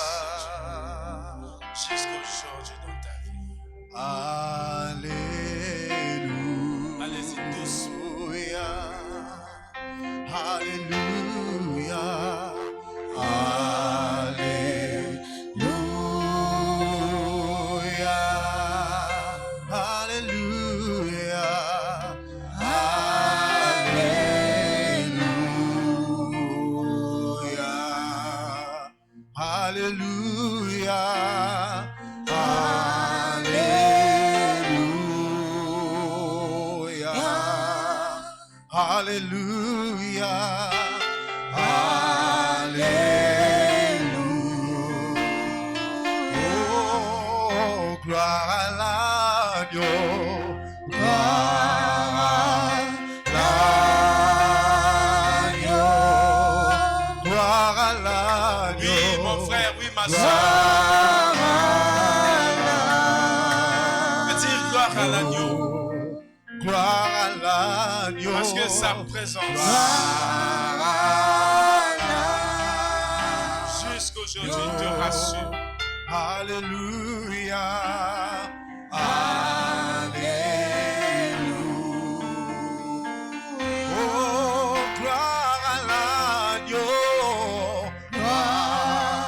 A: jusqu'aujourd'hui dans ta vie.
C: Alléluia.
A: Allez-y doucement.
C: Alléluia. Alléluia, Alléluia, oh, gloire à l'agneau, gloire à l'agneau, gloire à l'agneau.
A: Oui, mon frère, oui, ma soeur. Dire gloire à l'agneau.
C: Gloire à l'agneau.
A: Parce que sa présence jusqu'aujourd'hui te rassure.
C: Alléluia. Alléluia. Oh, gloire à l'agneau. Gloire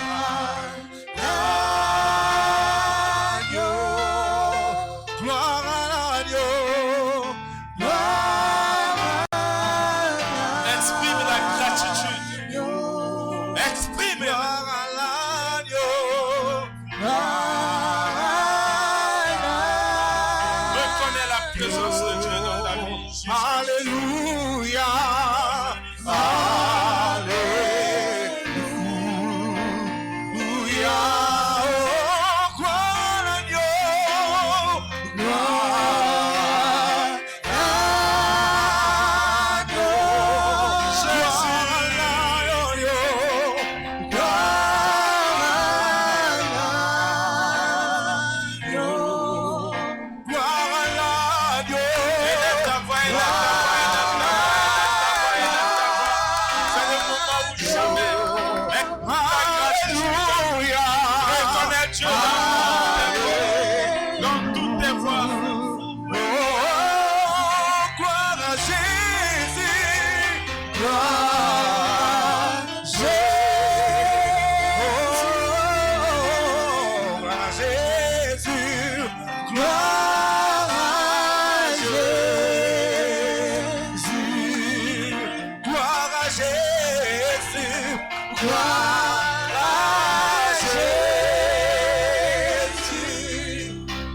C: à l'agneau. Gloire à l'agneau.
A: Exprime la gratitude. Exprime.
C: Gloire à l'agneau. gloire à Jésus.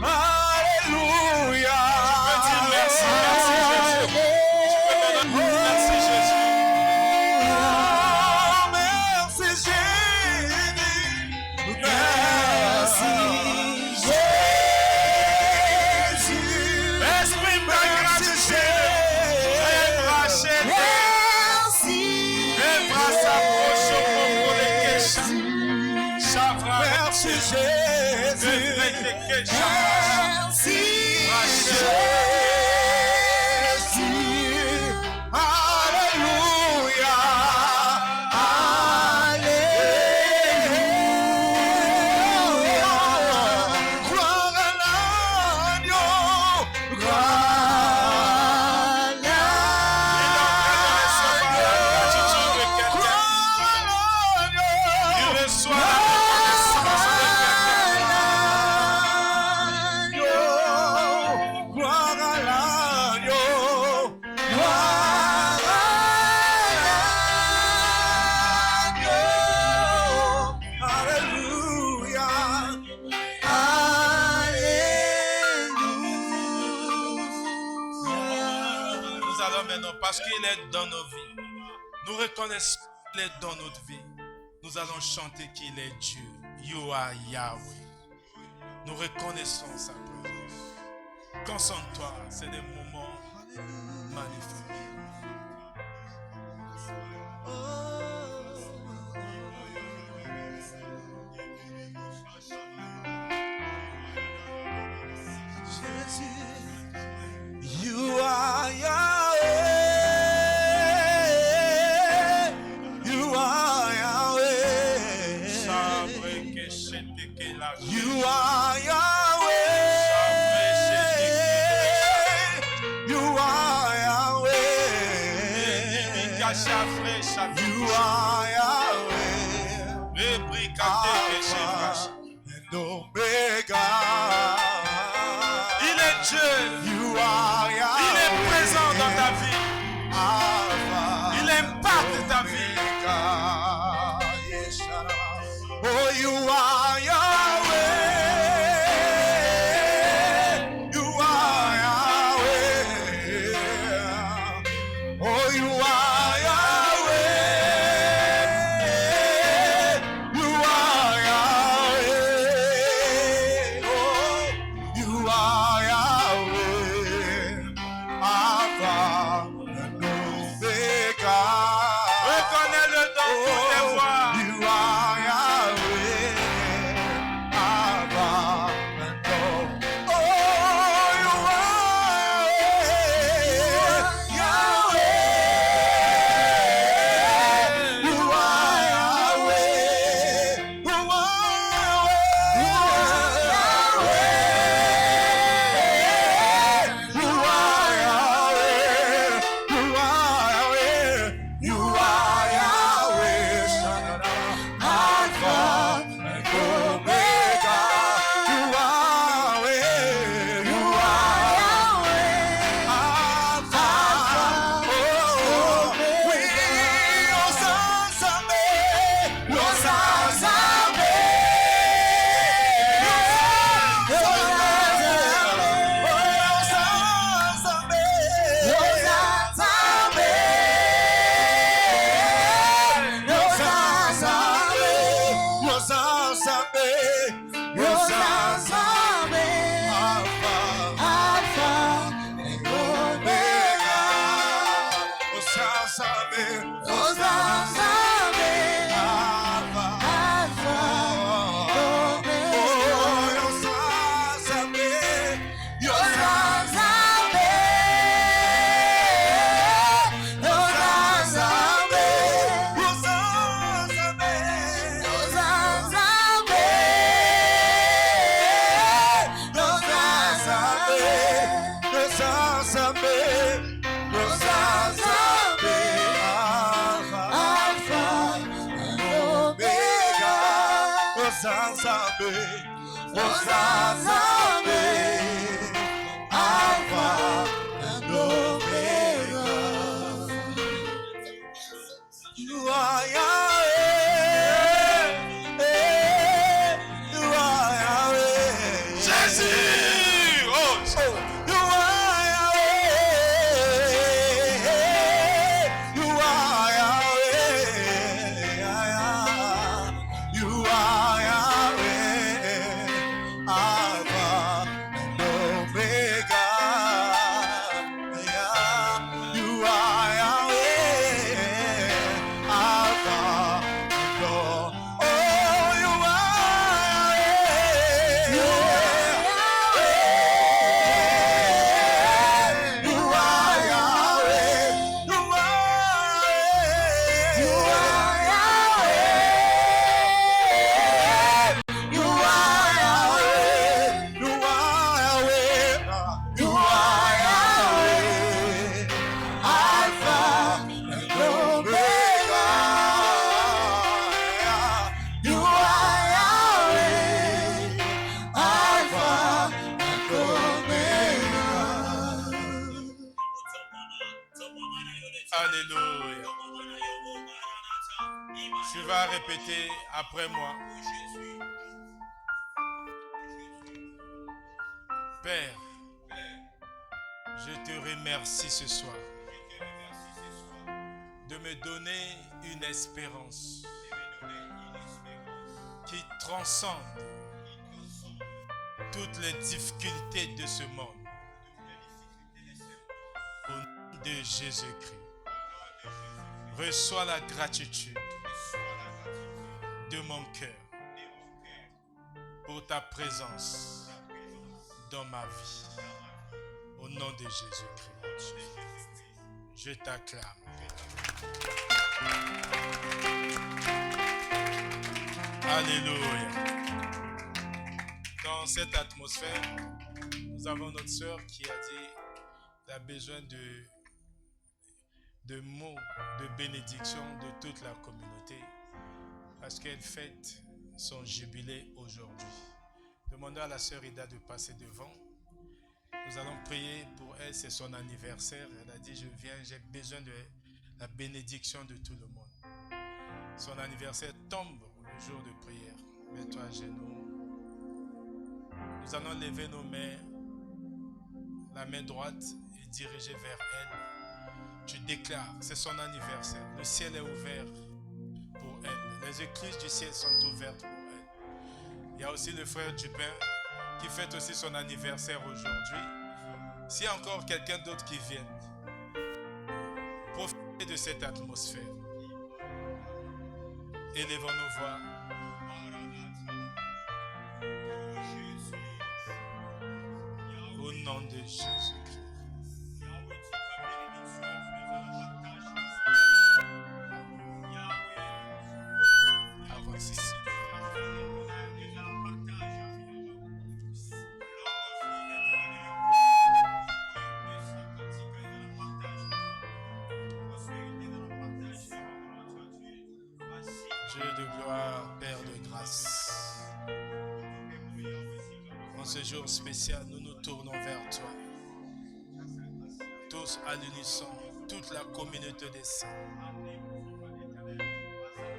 C: Alléluia.
A: Tu peux dire merci, merci Jésus. Tu peux maintenant dire merci Jésus.
C: Merci Jésus. Merci Jésus.
A: Esprit de gratitude.
C: Merci Jésus. Merci Jésus. Alléluia. Alléluia. Gloire à l'agneau. Gloire à l'agneau.
A: Il reçoit la reconnaissance de
C: Gloire à l'agneau. Gloire à l'agneau. Alléluia. Alléluia.
A: Nous allons maintenant, parce qu'il est dans nos vies, nous reconnaissons qu'il est dans notre vie. Nous allons chanter qu'il est Dieu. You are Yahweh. Nous reconnaissons sa présence. Concentre-toi, c'est des moments magnifiques.
C: You are Yahweh. You are Yahweh. You are Yahweh. You are Yahweh. You are Yahweh. Alpha and Omega.
A: Il est Dieu.
C: You are Yahweh.
A: Il est présent dans ta vie.
C: Alpha.
A: Il impacte ta vie.
C: Yes, oh, you are Yahweh. You are Yahweh. Oh, you are Yahweh. You are Yahweh. Oh, you are Yahweh. Alpha and Omega.
A: Reconnais-le dans toutes tes voies.
C: You are Yahweh, Alpha and Omega. Oh, you are Yahweh. You are Yahweh. You are Yahweh. You are Yahweh. Alpha and Omega. You are Yahweh. You are Alpha. Oh, we your sons are made. Your sons are made. Your sons are made. Your sons are made. Your sons are made. Your sons are made. Your sons are made. Alpha and Omega. Your sons are made. Your sons are made. Alpha. Oh, your sons are made. Your sons are made. Your sons are made. Your sons are made. Your sons are made. Your sons are made. Your sons are made. Your sons are made. Alpha and Omega. Your sons are made. Your sons are made. Alpha and Omega. You are Yahweh.
A: Alléluia. Tu vas répéter après moi. Père, je te remercie ce soir de me donner une espérance qui transcende toutes les difficultés de ce monde. Au nom de Jésus-Christ, reçois la gratitude de mon cœur pour ta présence dans ma vie. Au nom de Jésus-Christ, je t'acclame. Alléluia. Dans cette atmosphère, nous avons notre sœur qui a dit qu'elle a besoin de mots de bénédiction de toute la communauté parce qu'elle fête son jubilé aujourd'hui. Demandons à la sœur Ida de passer devant. Nous allons prier pour elle, c'est son anniversaire. Elle a dit, je viens, j'ai besoin de la bénédiction de tout le monde. Son anniversaire tombe le jour de prière. Mets-toi à genoux. Nous allons lever nos mains, la main droite et diriger vers elle. Tu déclares, c'est son anniversaire. Le ciel est ouvert pour elle. Les écluses du ciel sont ouvertes pour elle. Il y a aussi le frère Dupin qui fête aussi son anniversaire aujourd'hui. S'il y a encore quelqu'un d'autre qui vient, profitez de cette atmosphère. Élevons nos voix. Au nom de Jésus-Christ. Avance ici. Dieu de gloire, Père de grâce. En ce jour spécial, nous nous tournons vers toi. Tous à l'unisson, toute la communauté des saints.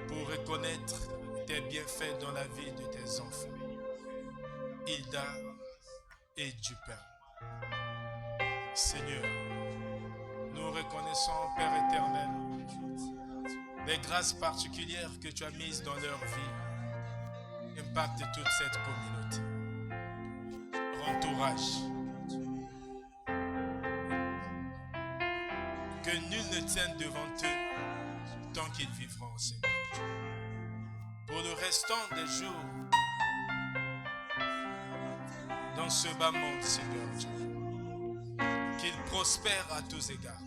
A: Pour reconnaître tes bienfaits dans la vie de tes enfants. Hilda et Dupin. Seigneur, nous reconnaissons, Père éternel, les grâces particulières que tu as mises dans leur vie. Impacte toute cette communauté. Entourage. Que nul ne tienne devant eux tant qu'ils vivront, Seigneur. Pour le restant des jours, dans ce bas monde, Seigneur Dieu, qu'ils prospèrent à tous égards.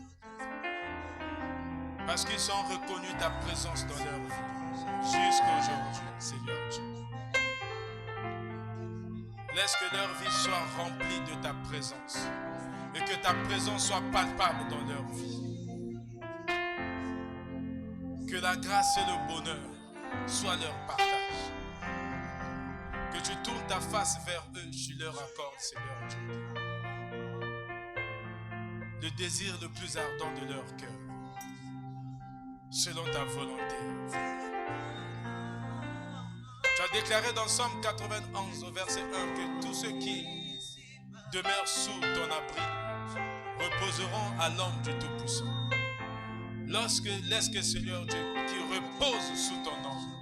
A: Parce qu'ils ont reconnu ta présence dans leur vie jusqu'à aujourd'hui, Seigneur Dieu. Laisse que leur vie soit remplie de ta présence et que ta présence soit palpable dans leur vie. Que la grâce et le bonheur soient leur partage. Que tu tournes ta face vers eux, tu leur accordes, Seigneur Dieu, le désir le plus ardent de leur cœur. Selon ta volonté. Tu as déclaré dans Somme 91 au verset 1 que tous ceux qui demeurent sous ton abri reposeront à l'ombre du Tout-Puissant. Laisse que Seigneur Dieu qui repose sous ton ombre,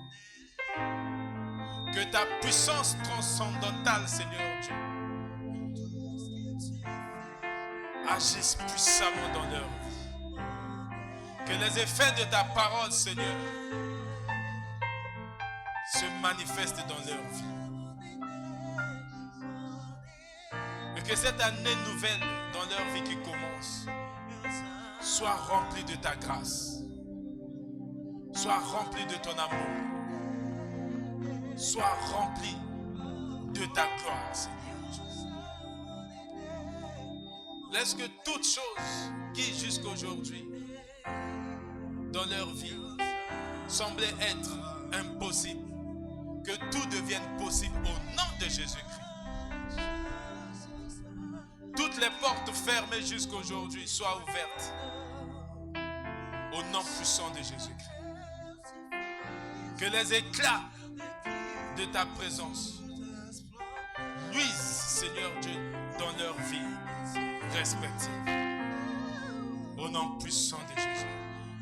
A: que ta puissance transcendantale, Seigneur Dieu, agisse puissamment dans leur vie. Que les effets de ta parole, Seigneur, se manifestent dans leur vie. Et que cette année nouvelle dans leur vie qui commence soit remplie de ta grâce, soit remplie de ton amour, soit remplie de ta gloire, Seigneur. Laisse que toutes choses qui jusqu'aujourd'hui dans leur vie semblait être impossible, que tout devienne possible au nom de Jésus-Christ. Toutes les portes fermées jusqu'aujourd'hui soient ouvertes Au nom puissant de Jésus-Christ. Que les éclats de ta présence luisent, Seigneur Dieu, dans leur vie respective. Au nom puissant de Jésus.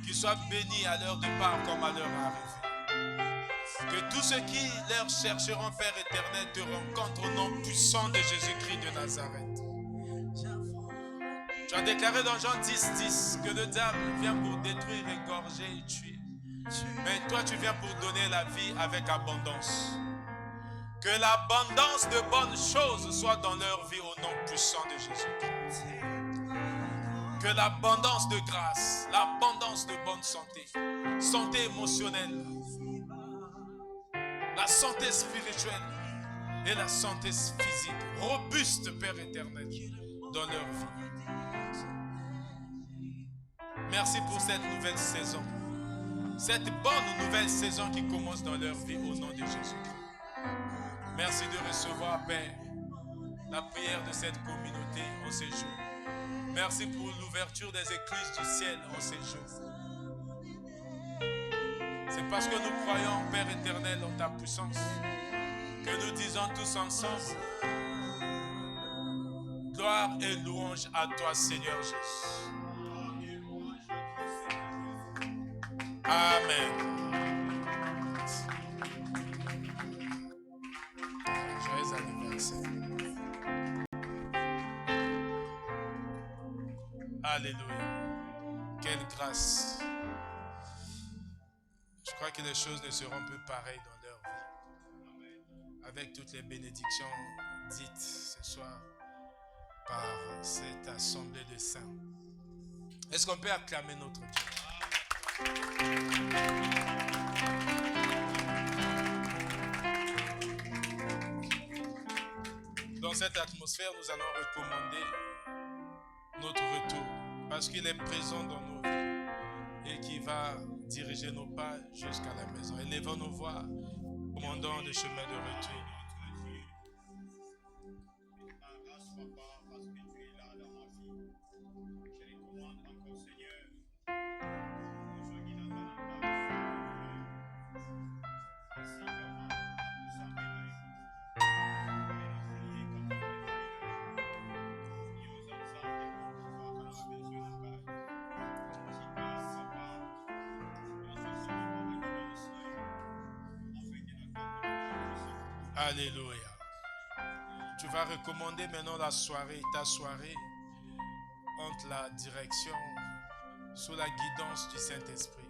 A: Qu'ils soient bénis à leur départ comme à leur arrivée. Que tous ceux qui leur chercheront, Père éternel, te rencontrent au nom puissant de Jésus-Christ de Nazareth. Tu as déclaré dans Jean 10:10 que le diable vient pour détruire, égorger et tuer. Mais toi, tu viens pour donner la vie avec abondance. Que l'abondance de bonnes choses soit dans leur vie au nom puissant de Jésus. Que l'abondance de grâce, l'abondance de bonne santé, santé émotionnelle, la santé spirituelle et la santé physique, robuste, Père éternel, dans leur vie. Merci pour cette nouvelle saison. Cette bonne nouvelle saison qui commence dans leur vie au nom de Jésus-Christ. Merci de recevoir, Père, la prière de cette communauté en ces jours. Merci pour l'ouverture des écluses du ciel en ces jours. C'est parce que nous croyons, Père éternel, en ta puissance, que nous disons tous ensemble, gloire et louange à toi, Seigneur Jésus. Amen. Joyeux anniversaire. Alléluia. Quelle grâce. Je crois que les choses ne seront plus pareilles dans leur vie. Avec toutes les bénédictions dites ce soir par cette assemblée de saints. Est-ce qu'on peut acclamer notre Dieu? Dans cette atmosphère, nous allons recommander notre retour parce qu'il est présent dans nos vies et qui va diriger nos pas jusqu'à la maison. Élevons nos voix, commandons le chemin de retour. Alléluia. Tu vas recommander maintenant la soirée, ta soirée, entre la direction, sous la guidance du Saint-Esprit.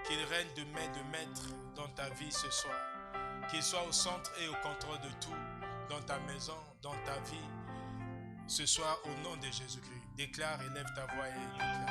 A: Qu'il règne de main de maître dans ta vie ce soir. Qu'il soit au centre et au contrôle de tout, dans ta maison, dans ta vie, ce soir au nom de Jésus-Christ. Déclare, élève ta voix et déclare.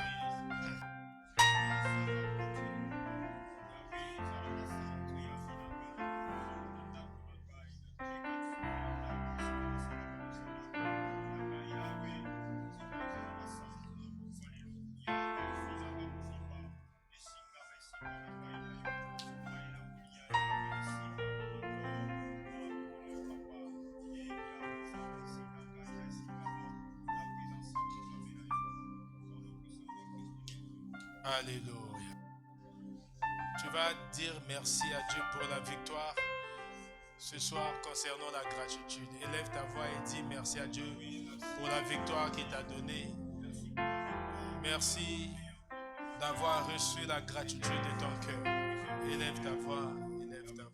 A: Alléluia. Tu vas dire merci à Dieu pour la victoire ce soir concernant la gratitude. Élève ta voix et dis merci à Dieu pour la victoire qu'il t'a donnée. Merci d'avoir reçu la gratitude de ton cœur. Élève ta voix, élève ta voix.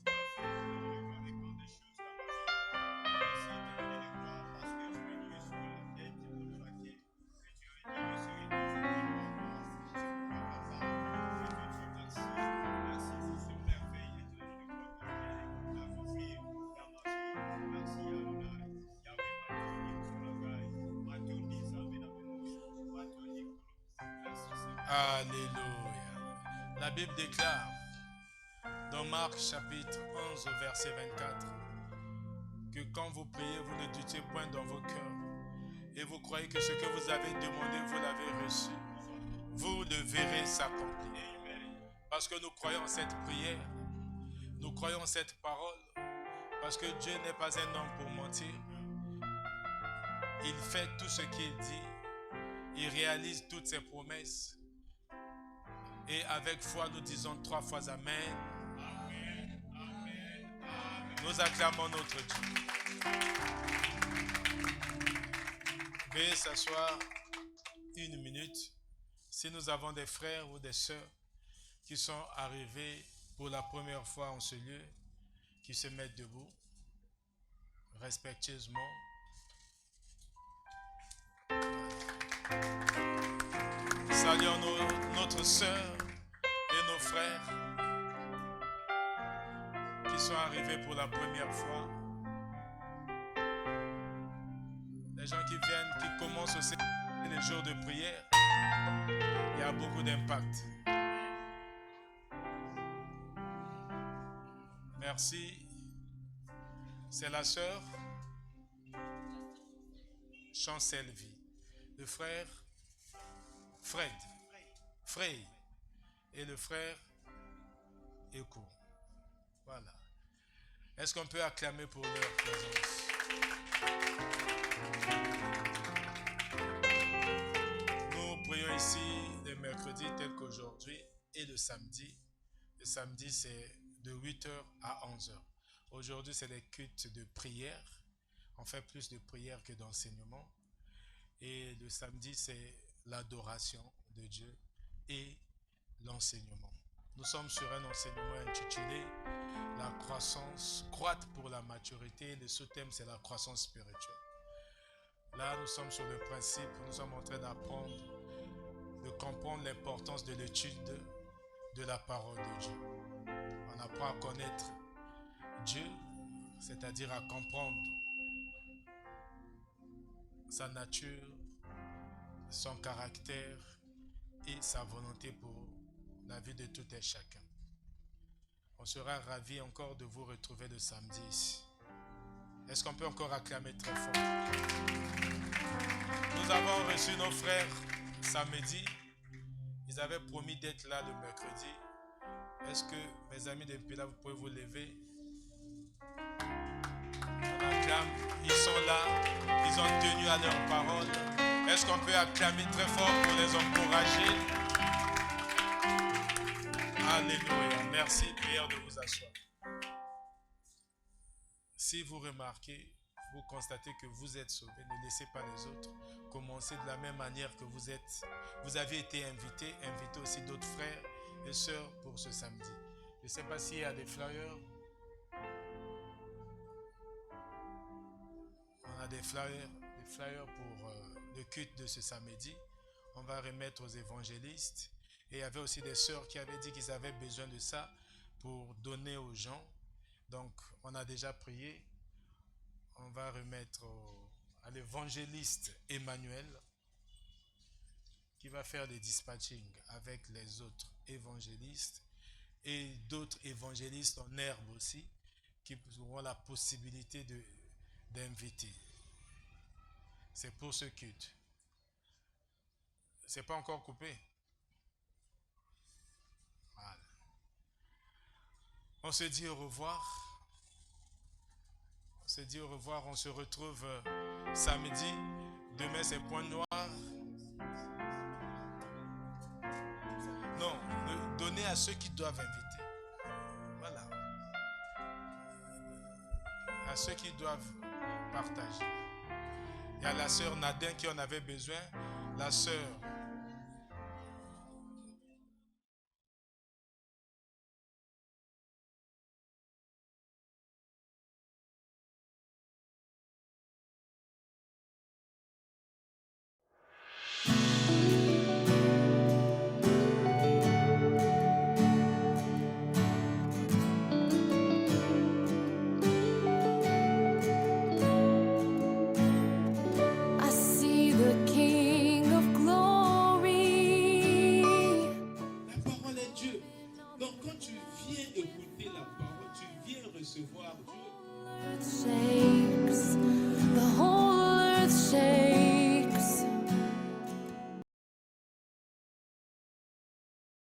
A: Alléluia. La Bible déclare dans Marc chapitre 11 au verset 24 que quand vous priez, vous ne doutez point dans vos cœurs et vous croyez que ce que vous avez demandé, vous l'avez reçu. Vous le verrez s'accomplir. Parce que nous croyons en cette prière, nous croyons en cette parole, parce que Dieu n'est pas un homme pour mentir. Il fait tout ce qu'il dit, il réalise toutes ses promesses. Et avec foi, nous disons 3 fois Amen. Nous acclamons notre Dieu. Veuillez s'asseoir 1 minute. Si nous avons des frères ou des sœurs qui sont arrivés pour la première fois en ce lieu, qui se mettent debout, respectueusement. Saluons notre sœur et nos frères qui sont arrivés pour la première fois. Les gens qui viennent, qui commencent aussi les jours de prière, il y a beaucoup d'impact. Merci. C'est la sœur Chancelvie, le frère Frey et le frère Eko. Voilà. Est-ce qu'on peut acclamer pour leur présence? Nous prions ici le mercredi tel qu'aujourd'hui et le samedi. Le samedi, c'est de 8h à 11h. Aujourd'hui, c'est les cultes de prière. On fait plus de prière que d'enseignement. Et le samedi, c'est l'adoration de Dieu et l'enseignement. Nous sommes sur un enseignement intitulé « La croissance, croître pour la maturité ». Le sous-thème, c'est la croissance spirituelle. Là, nous sommes sur le principe, nous sommes en train d'apprendre, de comprendre l'importance de l'étude de la parole de Dieu. On apprend à connaître Dieu, c'est-à-dire à comprendre sa nature, son caractère et sa volonté pour la vie de tout et chacun. On sera ravis encore de vous retrouver le samedi ici. Est-ce qu'on peut encore acclamer très fort? Nous avons reçu nos frères samedi. Ils avaient promis d'être là le mercredi. Est-ce que, mes amis de Mpila, vous pouvez vous lever? On acclame. Ils sont là. Ils ont tenu à leur parole. Est-ce qu'on peut acclamer très fort pour les encourager? Alléluia. Merci, prière de vous asseoir. Si vous remarquez, vous constatez que vous êtes sauvés, ne laissez pas les autres. Commencez de la même manière que vous avez été invités. Invitez aussi d'autres frères et sœurs pour ce samedi. Je ne sais pas s'il y a des flyers. On a des flyers pour le culte de ce samedi. On va remettre aux évangélistes. Et il y avait aussi des sœurs qui avaient dit qu'ils avaient besoin de ça pour donner aux gens. Donc, on a déjà prié. On va remettre à l'évangéliste Emmanuel qui va faire des dispatching avec les autres évangélistes et d'autres évangélistes en herbe aussi qui auront la possibilité d'inviter. C'est pour ce culte. C'est pas encore coupé. Voilà. On se dit au revoir. On se dit au revoir. On se retrouve samedi. Demain, c'est point noir. Non, donnez à ceux qui doivent inviter. Voilà. À ceux qui doivent partager. Il y a la sœur Nadine qui en avait besoin. La sœur